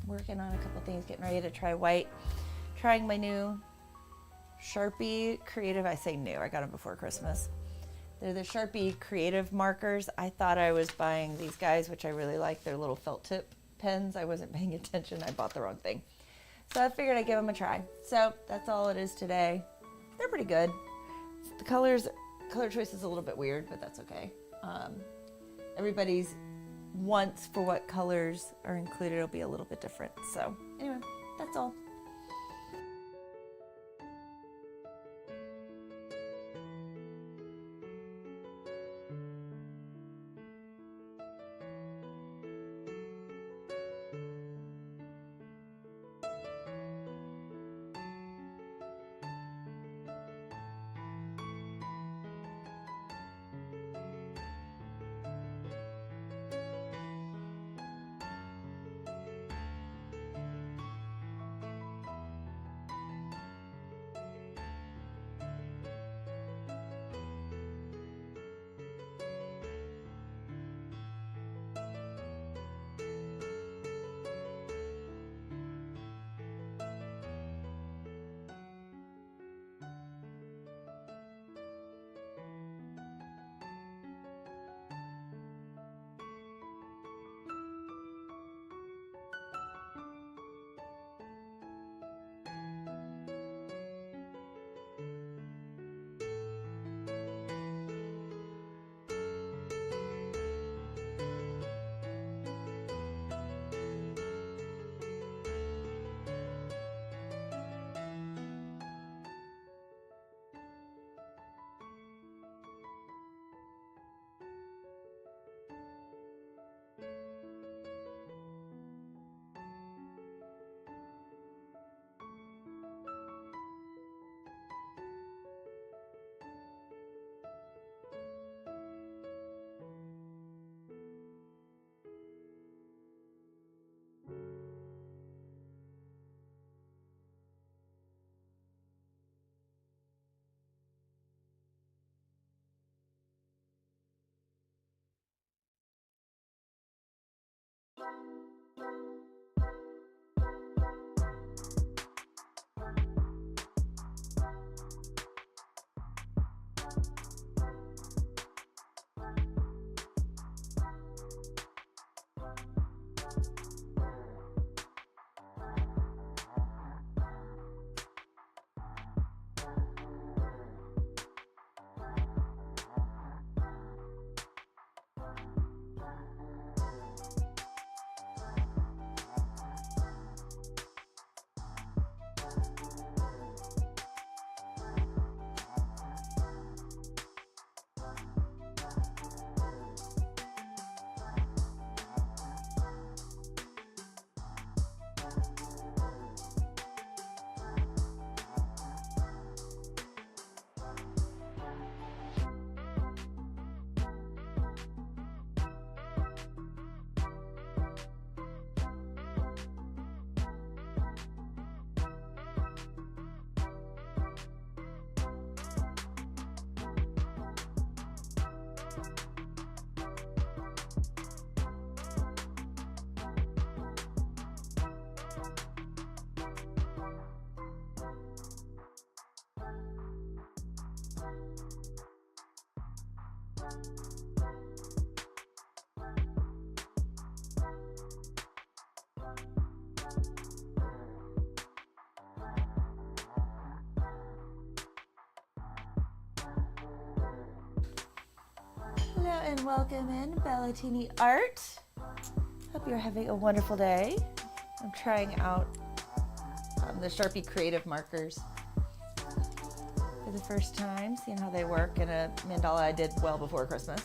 working on a couple things, getting ready to try white. Trying my new Sharpie Creative, I say new, I got them before Christmas. They're the Sharpie Creative Markers. I thought I was buying these guys, which I really like. They're little felt tip pens. I wasn't paying attention. I bought the wrong thing. So I figured I'd give them a try. So that's all it is today. They're pretty good. The color choice is a little bit weird, but that's okay. Everybody's wants for what colors are included will be a little bit different. So anyway, that's all. Hello and welcome in Bellatini Art. Hope you're having a wonderful day. I'm trying out the Sharpie Creative Markers for the first time, seeing how they work in a mandala I did well before Christmas.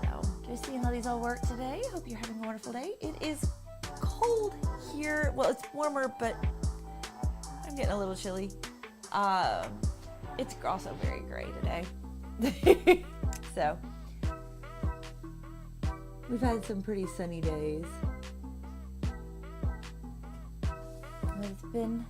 So just seeing how these all work today. Hope you're having a wonderful day. It is cold here. Well, it's warmer, but I'm getting a little chilly. It's also very gray today. So we've had some pretty sunny days. It's been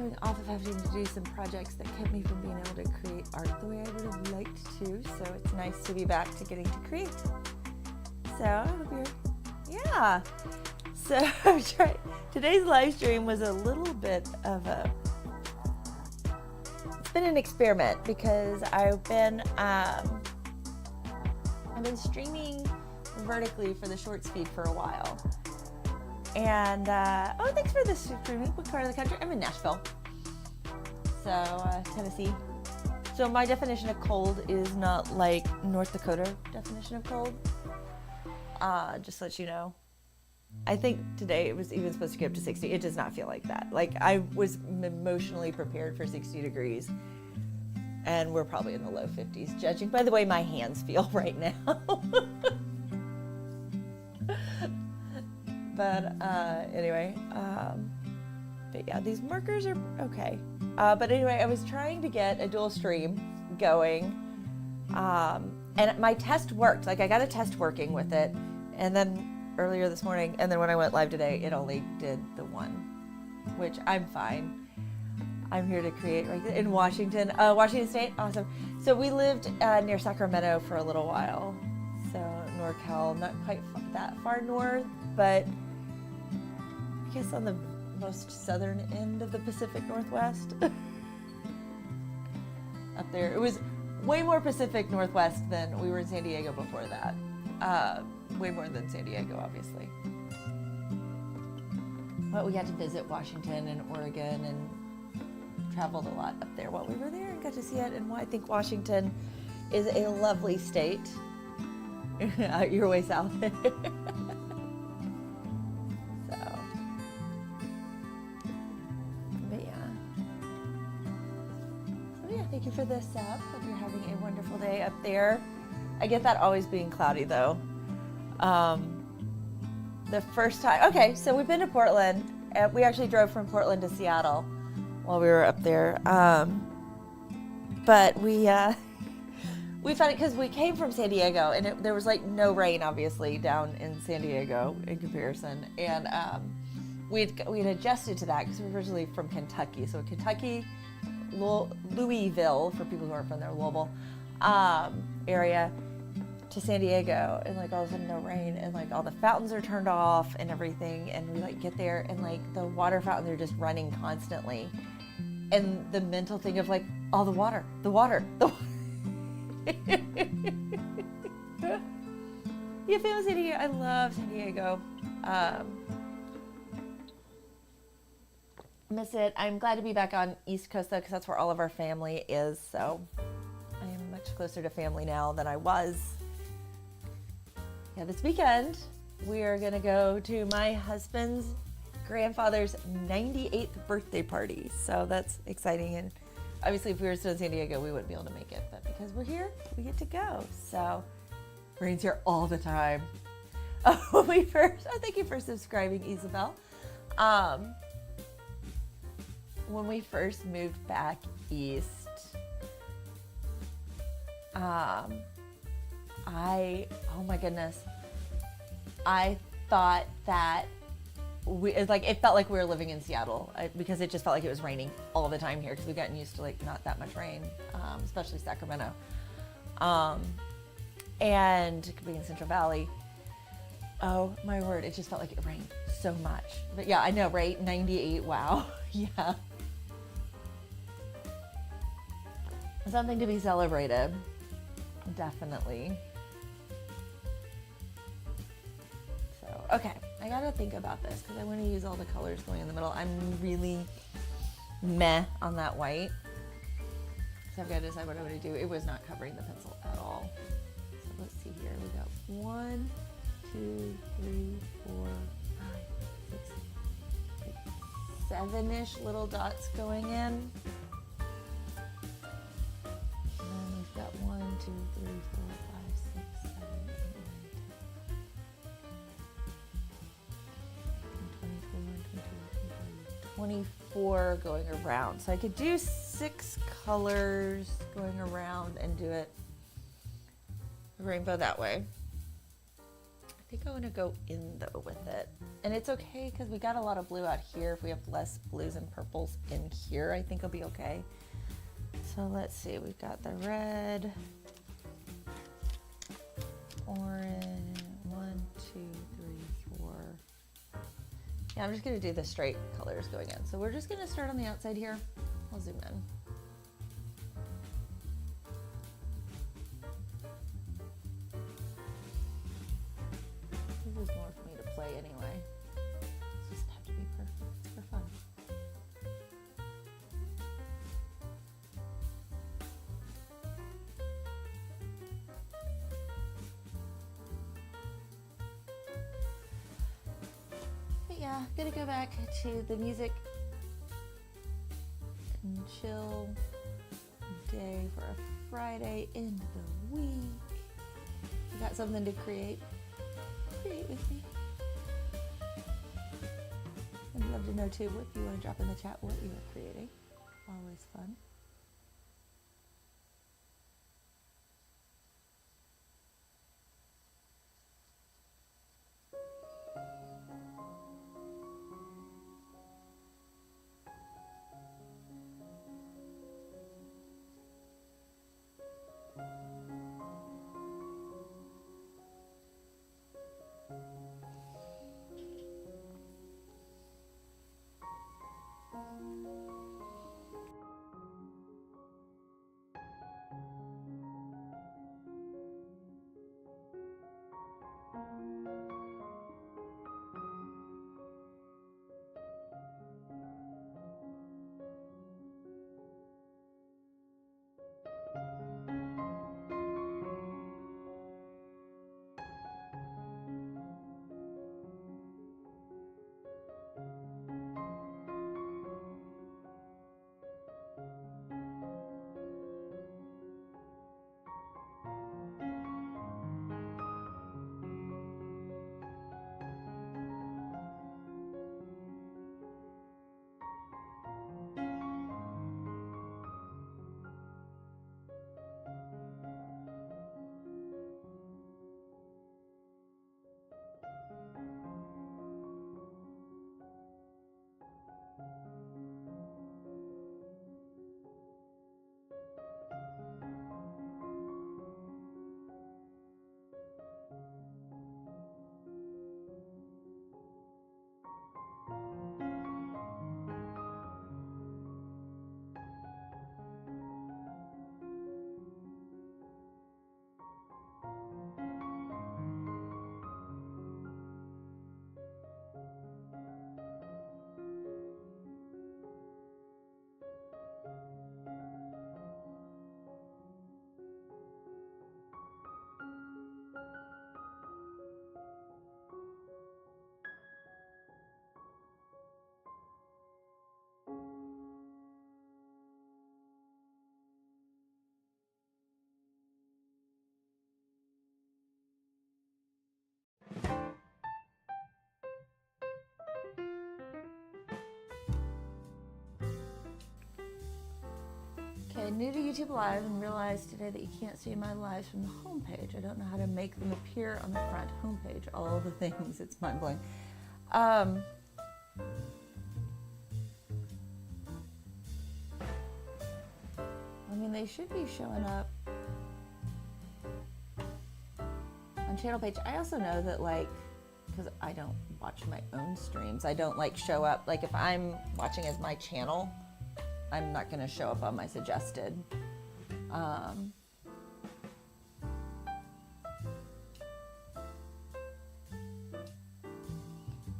coming off of having to do some projects that kept me from being able to create art the way I would have liked to. So it's nice to be back to getting to create. So I hope you're, yeah. So today's live stream was a little bit of it's been an experiment because I've been streaming vertically for the shorts feed for a while. And, oh, thanks for the streaming. What part of the country? I'm in Nashville. So, Tennessee. So my definition of cold is not like North Dakota definition of cold. Just to let you know. I think today it was even supposed to get up to 60. It does not feel like that. Like I was emotionally prepared for 60 degrees. And we're probably in the low 50s, judging by the way my hands feel right now. But anyway, but yeah, these markers are okay. But anyway, I was trying to get a dual stream going, and my test worked. Like I got a test working with it, and then earlier this morning, and then when I went live today, it only did the one, which I'm fine. I'm here to create right in Washington, Washington State. Awesome. So we lived near Sacramento for a little while. So NorCal, not quite that far north, but I guess on the most southern end of the Pacific Northwest. Up there. It was way more Pacific Northwest than we were in San Diego before that. Way more than San Diego, obviously. But we got to visit Washington and Oregon and traveled a lot up there while we were there and got to see it. And I think Washington is a lovely state. Out your way south. So, but yeah. So yeah, thank you for this up. Hope you're having a wonderful day up there. I get that always being cloudy though. The first time, okay, so we've been to Portland. We actually drove from Portland to Seattle while we were up there. But we found it because we came from San Diego and there was like no rain obviously down in San Diego in comparison. And we'd adjusted to that because we were originally from Kentucky. So Kentucky, Louisville, for people who aren't from there, Louisville area, to San Diego, and like all of a sudden no rain, and like all the fountains are turned off and everything, and we like get there and like the water fountains are just running constantly, and the mental thing of like all the water. Yeah, famous San Diego. I love San Diego. Miss it. I'm glad to be back on East Coast though, because that's where all of our family is. So I am much closer to family now than I was. Yeah, this weekend we are gonna go to my husband's grandfather's 98th birthday party. So that's exciting. And obviously if we were still in San Diego, we wouldn't be able to make it, but because we're here, we get to go. So Rain's here all the time. Oh, thank you for subscribing, Isabel. When we first moved back east, oh my goodness, I thought that it felt like we were living in Seattle because it just felt like it was raining all the time here because we've gotten used to like not that much rain, especially Sacramento. And being in Central Valley, oh my word, it just felt like it rained so much. But yeah, I know, right? 98, wow. Yeah. Something to be celebrated, definitely. So, okay, I gotta think about this because I want to use all the colors going in the middle. I'm really meh on that white. So I've got to decide what I'm going to do. It was not covering the pencil at all. So let's see here. We got 1, 2, 3, 4, 5, 6, 7-ish little dots going in. And then we've got 1, 2, 3, 4, 5, 6, 7, 8, 9, 10. 24 going around. So I could do 6 colors going around and do it rainbow that way. think I want to go in though with it. And it's okay because we got a lot of blue out here. If we have less blues and purples in here, I think it'll be okay. So let's see, we've got the red, orange, 1, 2, 3, 4. Yeah, I'm just gonna do the straight colors going in. So we're just gonna start on the outside here. I'll zoom in. This is more for me to play anyway. It just have to be perfect. It's for fun. But yeah, I'm gonna go back to the music and chill day for a Friday into the week. You got something to create with me. I'd love to know too what you want to drop in the chat, what you are creating. Always fun. Okay, new to YouTube Live and realized today that you can't see my lives from the homepage. I don't know how to make them appear on the front homepage. All the things, it's mind blowing. I mean, they should be showing up on channel page. I also know that, like, because I don't watch my own streams, I don't like show up, like if I'm watching as my channel, I'm not going to show up on my suggested.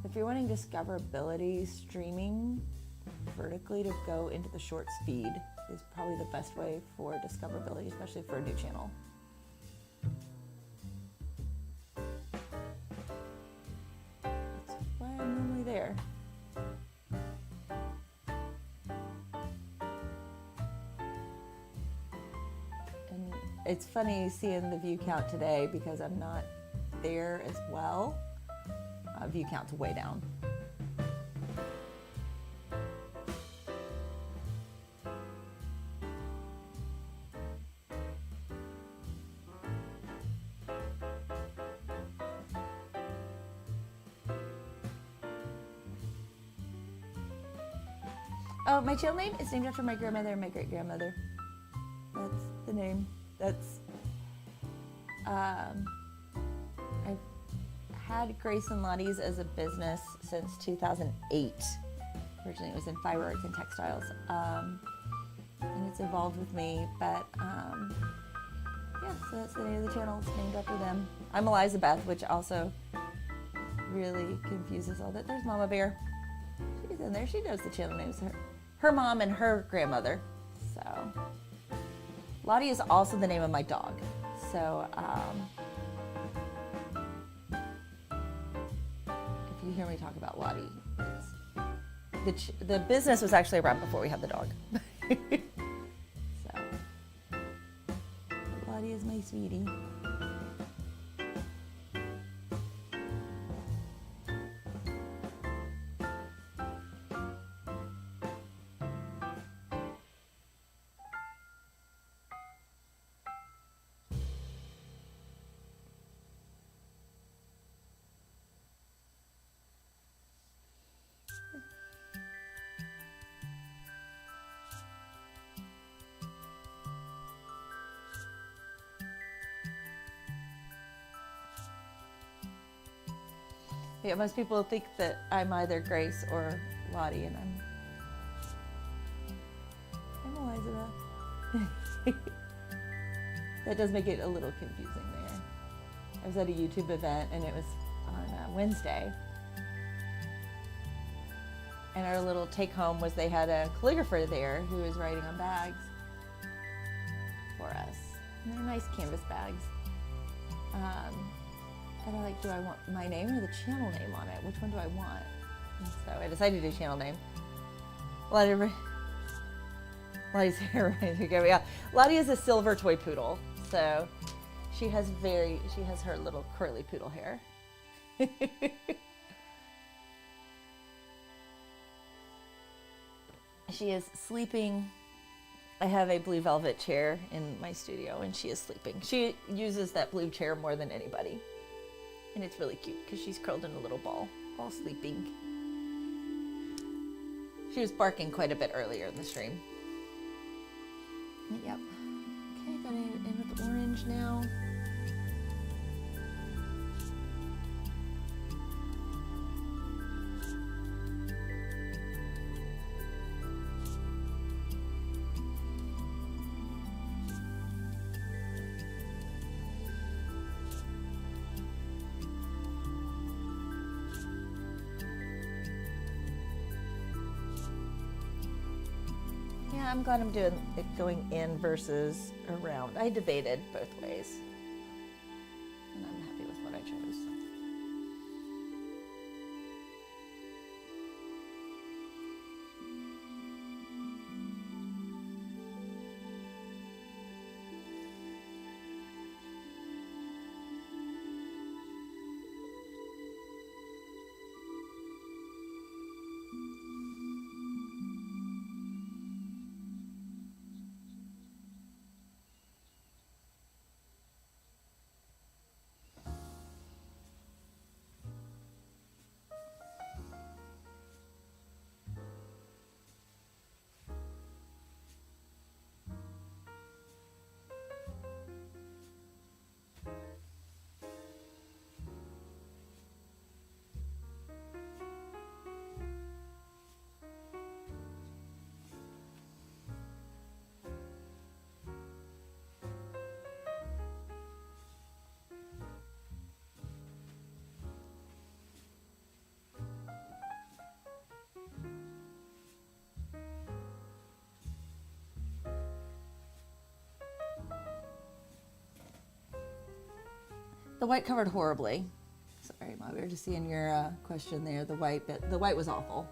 If you're wanting discoverability, streaming vertically to go into the shorts feed is probably the best way for discoverability, especially for a new channel. That's why I'm normally there. And it's funny seeing the view count today because I'm not there as well. View count's way down. Oh, my channel name is named after my grandmother and my great-grandmother. That's the name. That's, I've had Grace and Lottie's as a business since 2008. Originally it was in fiber arts and textiles. And it's evolved with me, but yeah, so that's the name of the channel. It's named after them. I'm Elizabeth, which also really confuses all that. There's Mama Bear. She's in there. She knows the channel names. Her mom and her grandmother. So Lottie is also the name of my dog. So if you hear me talk about Lottie, the business was actually around before we had the dog. So Lottie is my sweetie. Yeah, most people think that I'm either Grace or Lottie, and I'm Elizabeth. That does make it a little confusing there. I was at a YouTube event, and it was on Wednesday. And our little take-home was they had a calligrapher there who was writing on bags for us. And they're nice canvas bags. And I'm like, do I want my name or the channel name on it? Which one do I want? And so I decided to do channel name. Lottie's hair reminds me of, yeah. Lottie is a silver toy poodle, so she has her little curly poodle hair. She is sleeping. I have a blue velvet chair in my studio, and she is sleeping. She uses that blue chair more than anybody. And it's really cute because she's curled in a little ball, all sleeping. She was barking quite a bit earlier in the stream. Yep. Okay, got in with the orange now. I'm glad I'm doing it going in versus around. I debated both ways, and I'm happy with what I chose. The white covered horribly. Sorry, Mom, we were just seeing your question there. The white was awful.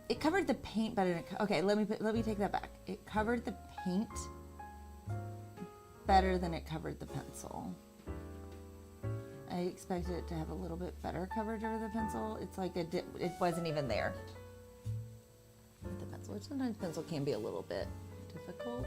It covered the paint better than okay, let me take that back. It covered the paint better than it covered the pencil. I expected it to have a little bit better coverage over the pencil. It's like it wasn't even there with the pencil, which sometimes pencil can be a little bit difficult.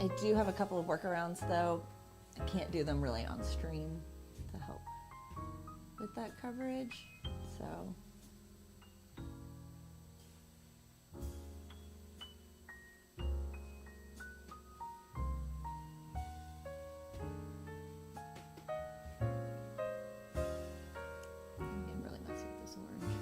I do have a couple of workarounds though. I can't do them really on stream to help with that coverage, so. I'm getting really messy with this orange.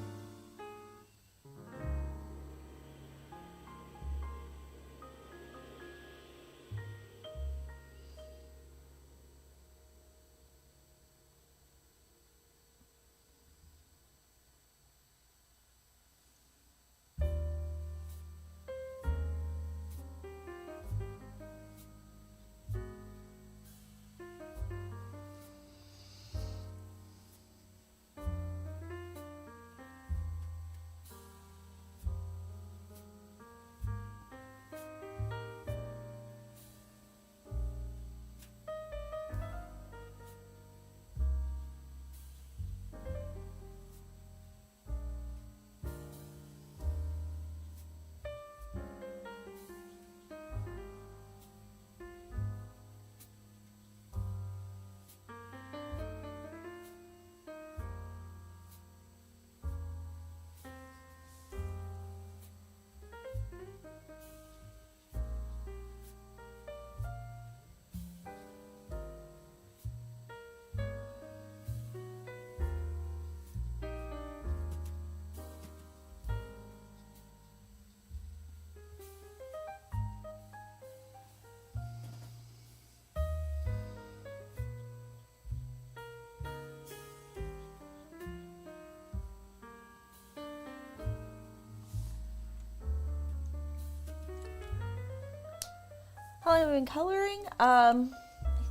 How long have I been coloring? I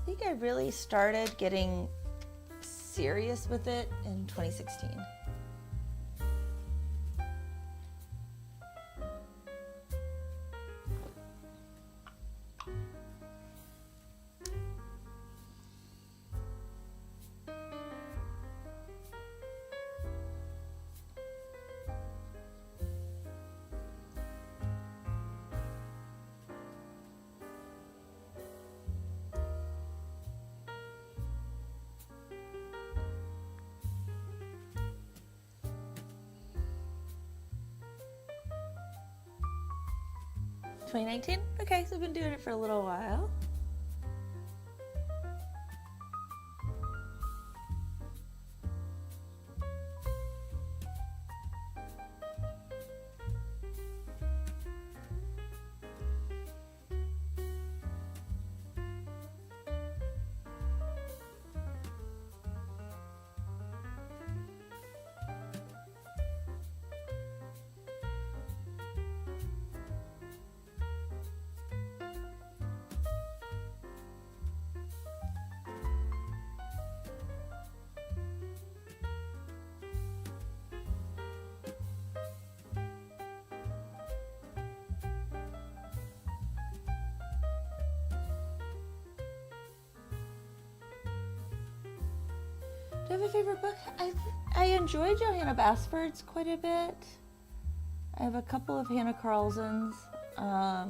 think I really started getting serious with it in 2016. $2019? Okay, so I've been doing it for a little while. Do I have a favorite book? I enjoy Johanna Basford's quite a bit. I have a couple of Hannah Carlson's. I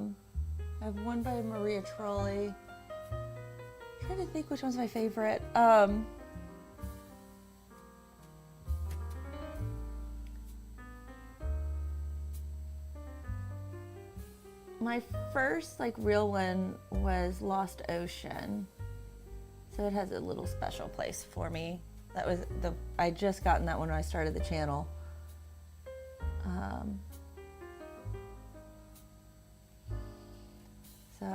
have one by Maria Trolley. I'm trying to think which one's my favorite. My first real one was Lost Ocean. So it has a little special place for me. That was I just gotten that one when I started the channel. So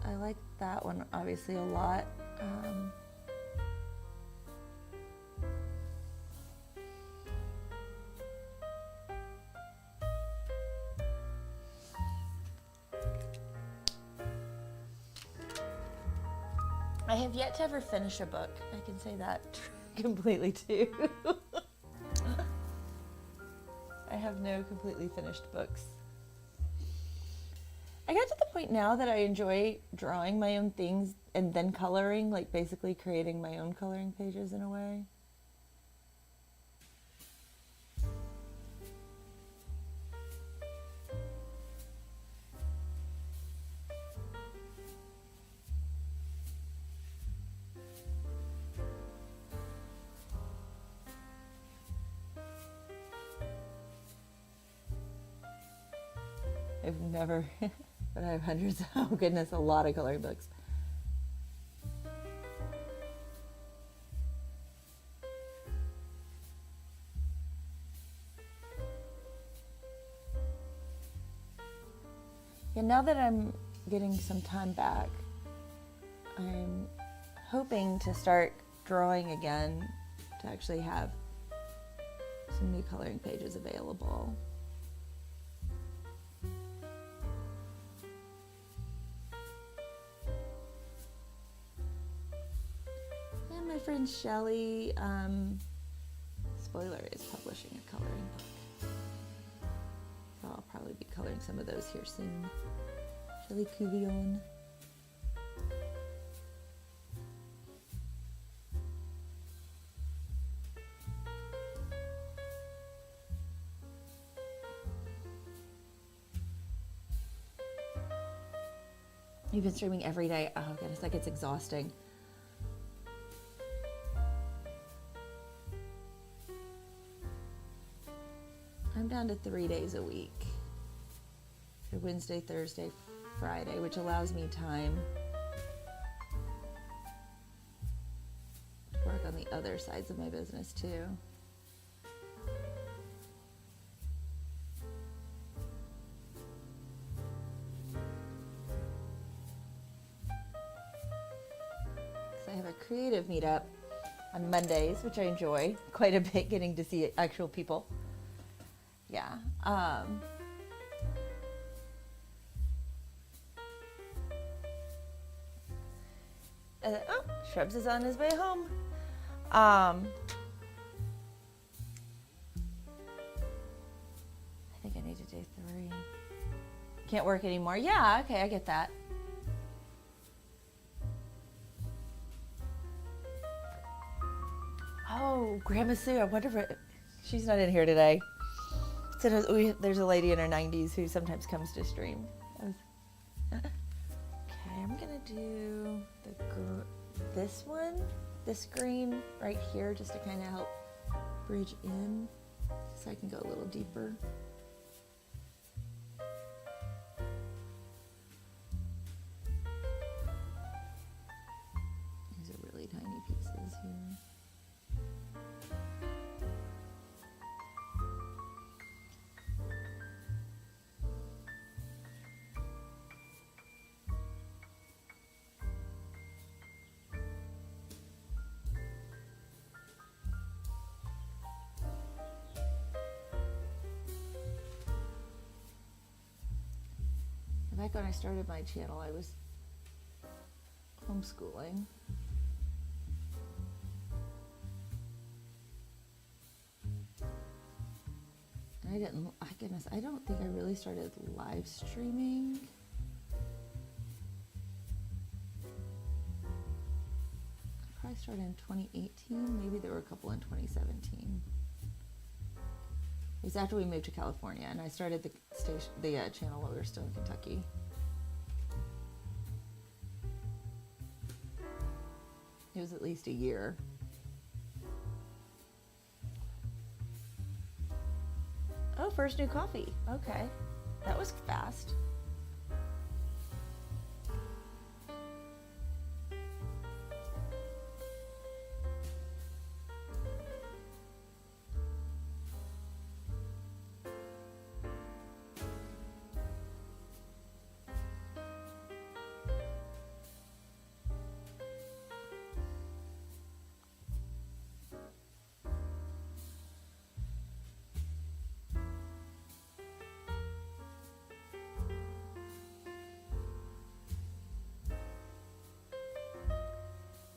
I like that one obviously a lot. I have yet to ever finish a book. I can say that completely too. I have no completely finished books. I got to the point now that I enjoy drawing my own things and then coloring, basically creating my own coloring pages in a way. I've never, but I have hundreds. Oh goodness, a lot of coloring books. Yeah, now that I'm getting some time back, I'm hoping to start drawing again, to actually have some new coloring pages available. And my friend Shelly, spoiler, is publishing a coloring book. So I'll probably be coloring some of those here soon. Shelly Cuvion. You've been streaming every day. Oh goodness, that gets exhausting. I'm down to 3 days a week. So Wednesday, Thursday, Friday, which allows me time to work on the other sides of my business too. I have a creative meetup on Mondays, which I enjoy quite a bit, getting to see actual people. Yeah. Oh, Shrubs is on his way home. I think I need to do 3. Can't work anymore. Yeah, okay, I get that. Oh, Grandma Sue, I wonder if she's not in here today. So there's a lady in her 90s who sometimes comes to stream. Okay, I'm gonna do this one, this green right here, just to kind of help bridge in, so I can go a little deeper. These are really tiny pieces here. Back when I started my channel, I was homeschooling. And I don't think I really started live streaming. I probably started in 2018. Maybe there were a couple in 2017. It was after we moved to California, and I started the channel while we were still in Kentucky. It was at least a year. Oh, first new coffee. Okay, that was fast.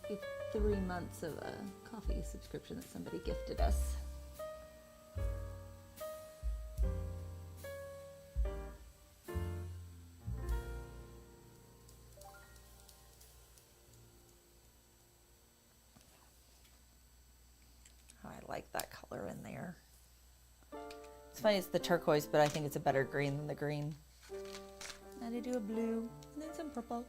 We have 3 months of a coffee subscription that somebody gifted us. Oh, I like that color in there. It's funny, it's the turquoise, but I think it's a better green than the green. And I do a blue and then some purple.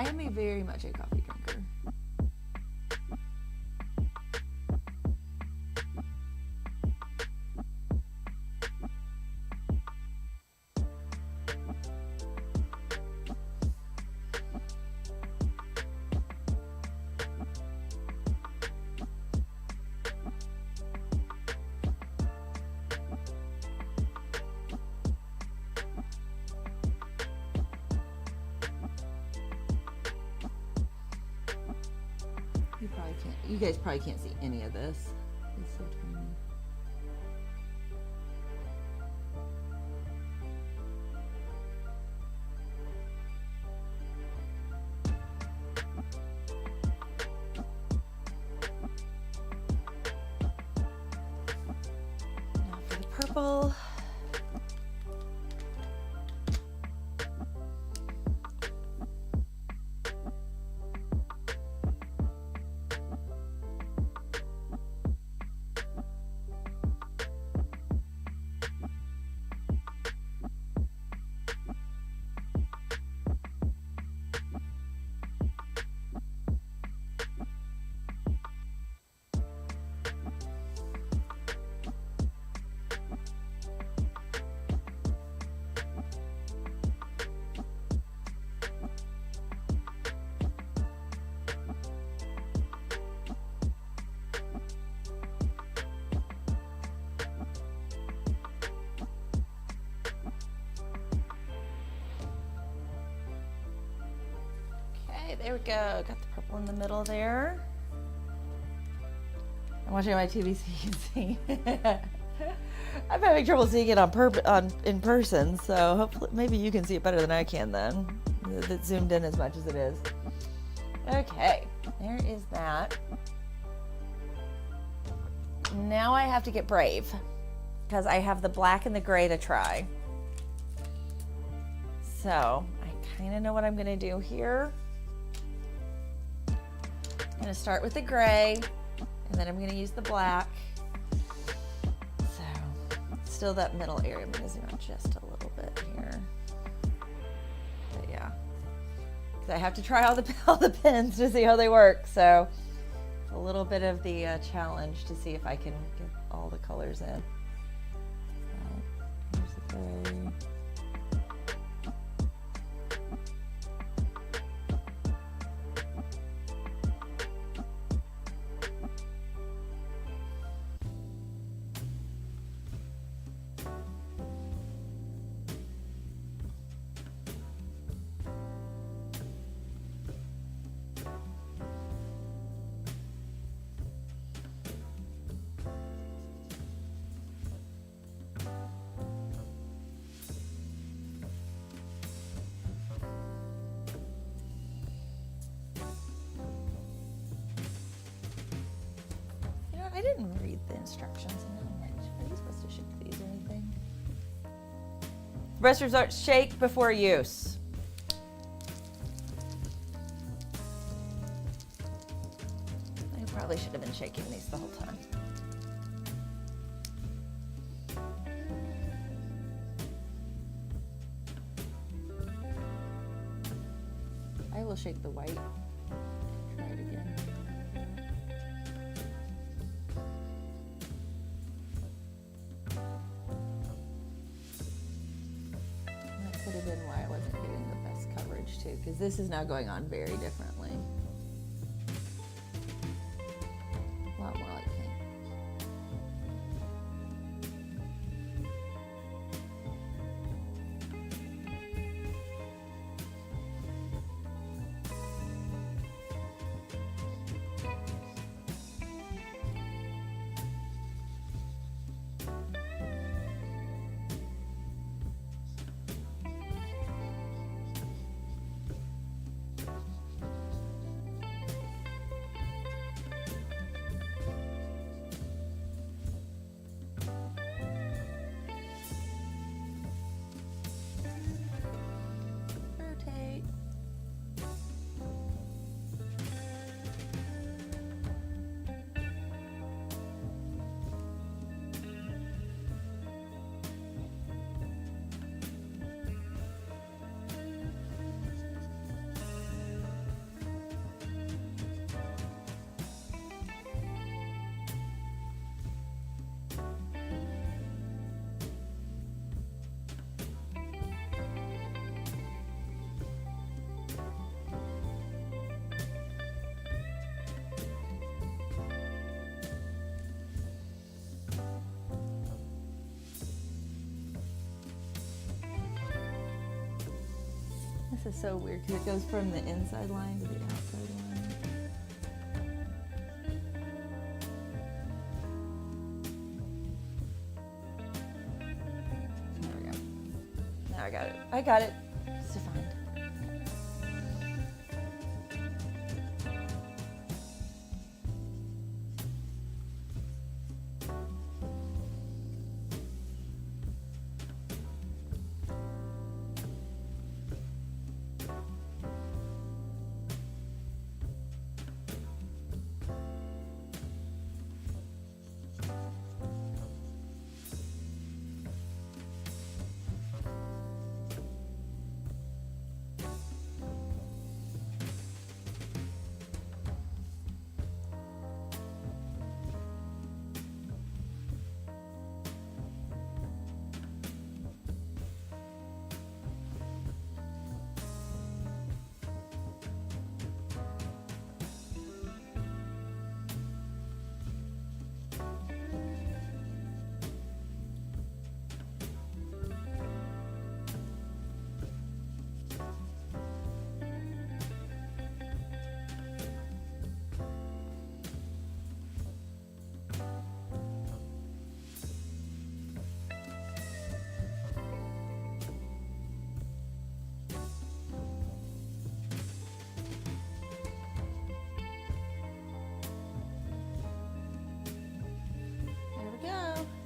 I am very much a coffee drinker. You guys probably can't see any of this. It's so tiny. Now for the purple. There we go. Got the purple in the middle there. I'm watching my TV so you can see. I'm having trouble seeing it in person, so hopefully maybe you can see it better than I can then. It's zoomed in as much as it is. Okay, there is that. Now I have to get brave because I have the black and the gray to try. So I kind of know what I'm going to do here. I'm going to start with the gray, and then I'm going to use the black. So, still that middle area. I'm going to zoom out just a little bit here. But yeah, because I have to try all the pens to see how they work. So, it's a little bit of the challenge to see if I can get all the colors in. So, here's the gray. I didn't read the instructions. Are you supposed to shake these or anything? Best resort, shake before use. I probably should have been shaking these the whole time. I will shake the white. Try it again. Could have been why I wasn't getting the best coverage too, because this is now going on very differently. A lot more like pink. This is so weird because it goes from the inside line to the outside line. There we go. Now I got it. I got it. It's defined.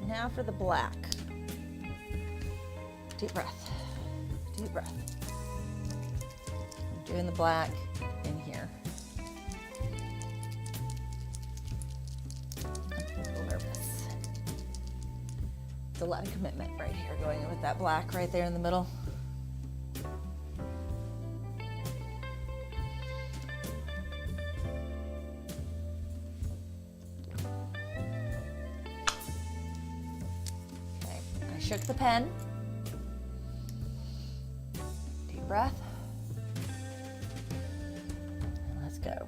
Now for the black. Deep breath. Deep breath. I'm doing the black in here. I'm a little nervous. It's a lot of commitment right here, going in with that black right there in the middle. Shook the pen. Deep breath. And let's go.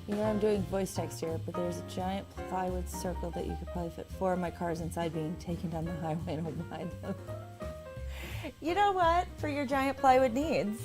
You know, I'm doing voice text here, but there's a giant plywood circle that you could probably fit 4 of my cars inside being taken down the highway and I'll buy them. You know what? For your giant plywood needs.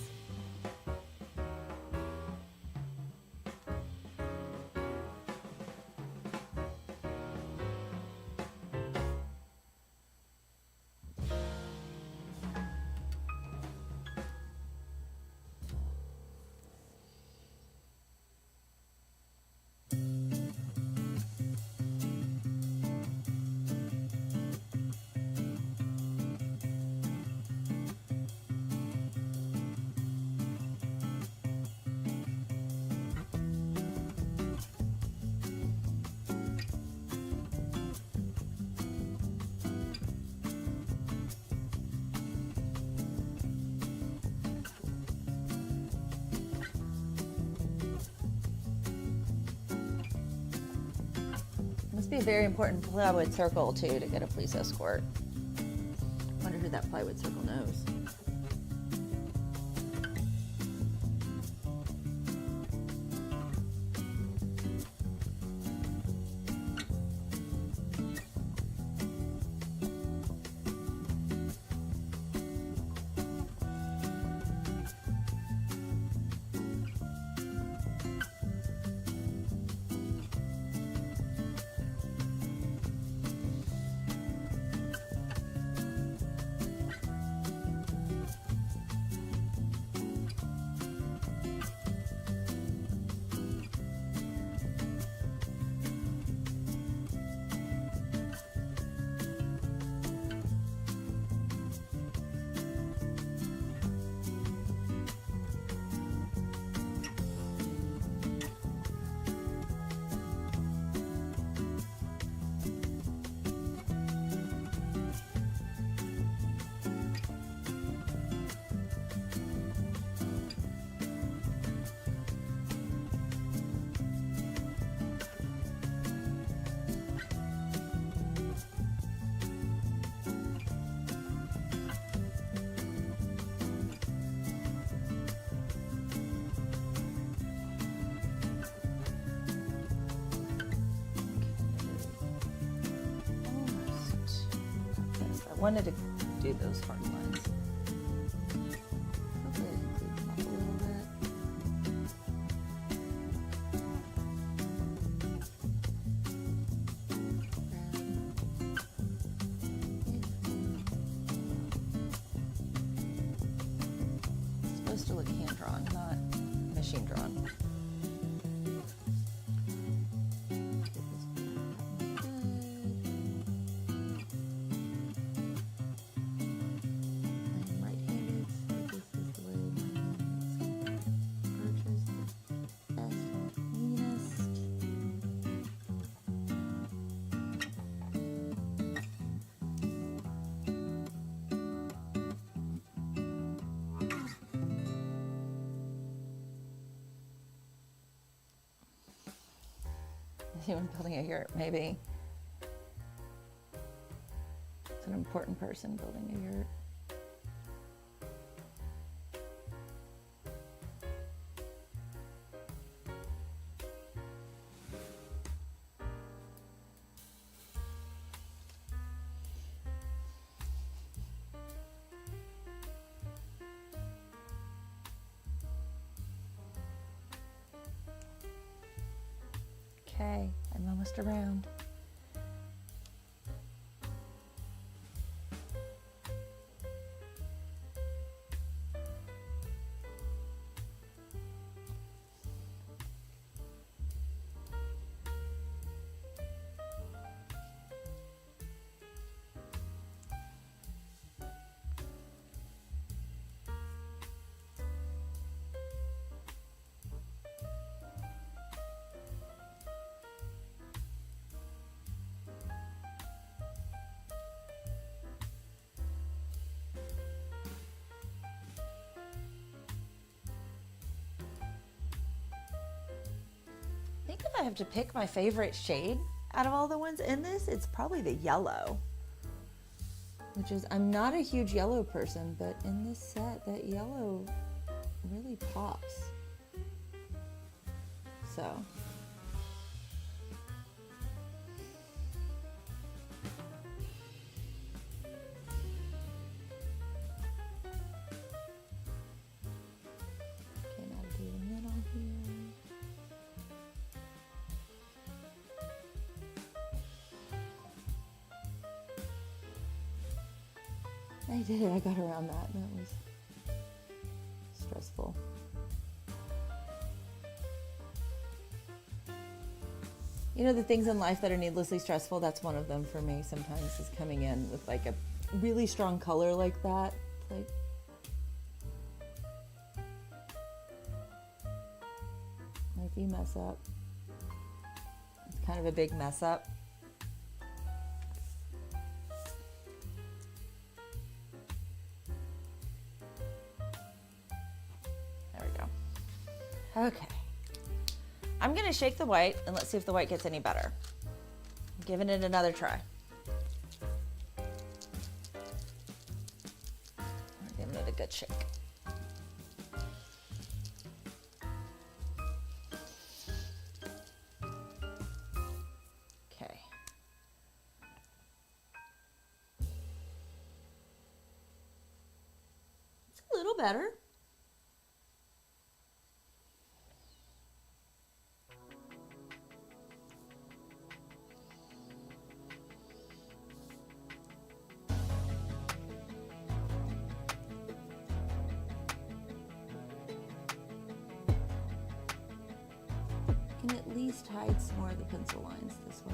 Must be a very important plywood circle too to get a police escort. Wonder who that plywood circle knows. I wanted to do those hard lines. Hopefully I can clean them up a little bit. It's supposed to look hand-drawn, not machine-drawn. Even building a yurt, maybe. It's an important person building a yurt. Okay, I'm almost around. I think if I have to pick my favorite shade out of all the ones in this, it's probably the yellow. Which is, I'm not a huge yellow person, but in this set, that yellow really pops. So I did it. I got around that. That was stressful. You know, the things in life that are needlessly stressful, that's one of them for me sometimes, is coming in with like a really strong color like that. Like, if you mess up, it's kind of a big mess up. There we go. Okay. I'm going to shake the white and let's see if the white gets any better. I'm giving it another try. I'm giving it a good shake. Okay. It's a little better. Can at least hide some more of the pencil lines this way.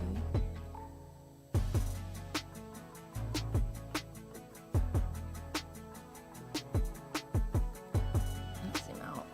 Let's zoom out.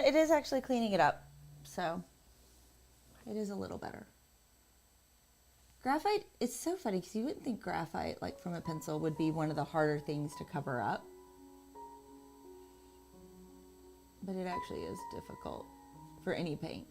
It is actually cleaning it up, so it is a little better. Graphite, it's so funny because you wouldn't think graphite, like from a pencil, would be one of the harder things to cover up. But it actually is difficult for any paint.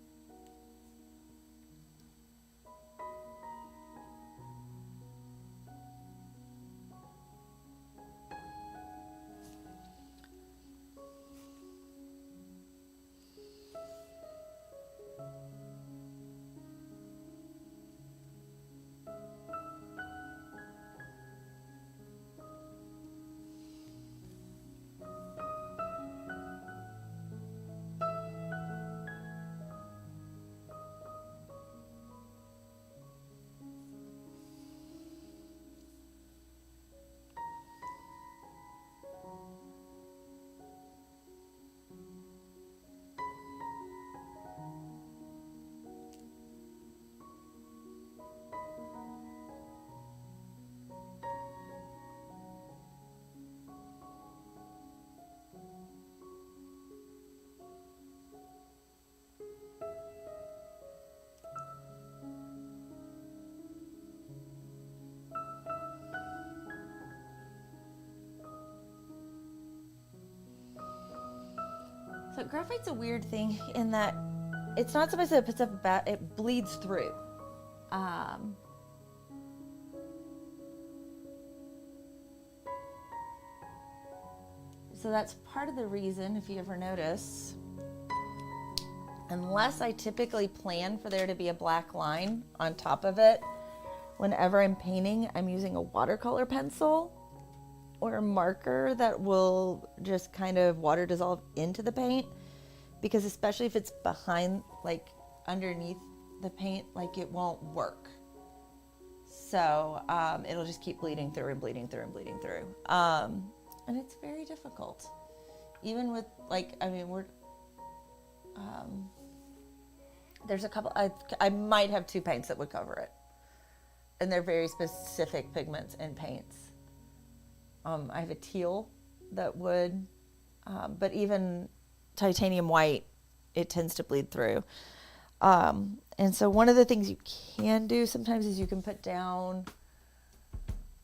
But graphite's a weird thing in that it's not supposed to put stuff bad, it bleeds through. So that's part of the reason, if you ever notice, unless I typically plan for there to be a black line on top of it, whenever I'm painting, I'm using a watercolor pencil or a marker that will just kind of water dissolve into the paint, because especially if it's behind, like underneath the paint, like it won't work. So it'll just keep bleeding through and bleeding through and bleeding through. And it's very difficult. Even with like, I mean, there's a couple, I might have 2 paints that would cover it. And they're very specific pigments and paints. I have a teal that would, but even titanium white, it tends to bleed through. And so one of the things you can do sometimes is you can put down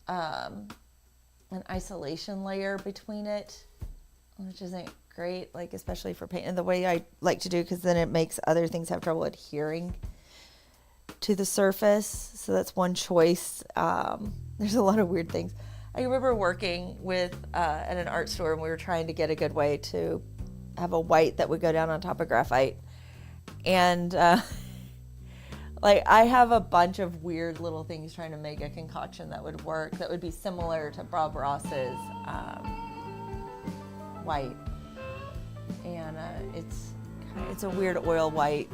an isolation layer between it, which isn't great, like especially for paint. And the way I like to do, because then it makes other things have trouble adhering to the surface. So that's one choice. There's a lot of weird things. I remember working with at an art store, and we were trying to get a good way to have a white that would go down on top of graphite. And like I have a bunch of weird little things trying to make a concoction that would work, that would be similar to Bob Ross's white. And it's a weird oil white,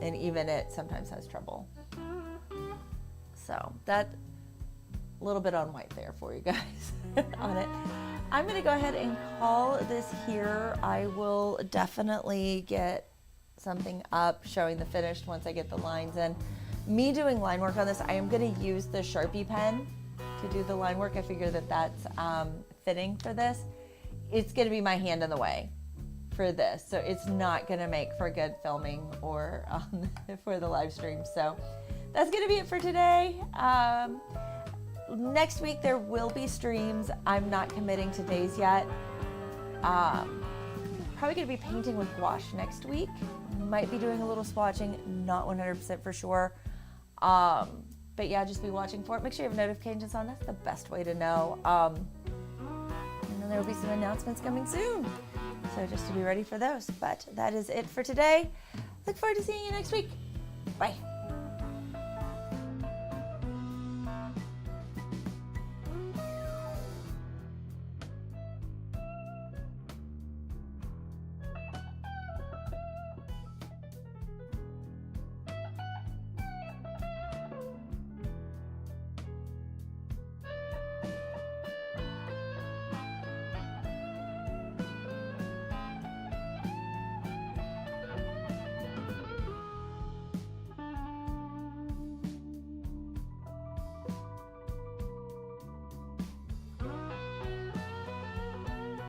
and even it sometimes has trouble. So that a little bit on white there for you guys on it. I'm going to go ahead and call this here. I will definitely get something up showing the finished once I get the lines in. Me doing line work on this, I am going to use the Sharpie pen to do the line work. I figure that that's fitting for this. It's going to be my hand in the way for this, so it's not going to make for good filming or for the live stream. So that's going to be it for today. Next week there will be streams. I'm not committing to days yet. Probably going to be painting with gouache next week. Might be doing a little swatching, not 100% for sure. But yeah, just be watching for it. Make sure you have notifications on. That's the best way to know. And then there will be some announcements coming soon. So just to be ready for those. But that is it for today. Look forward to seeing you next week. Bye.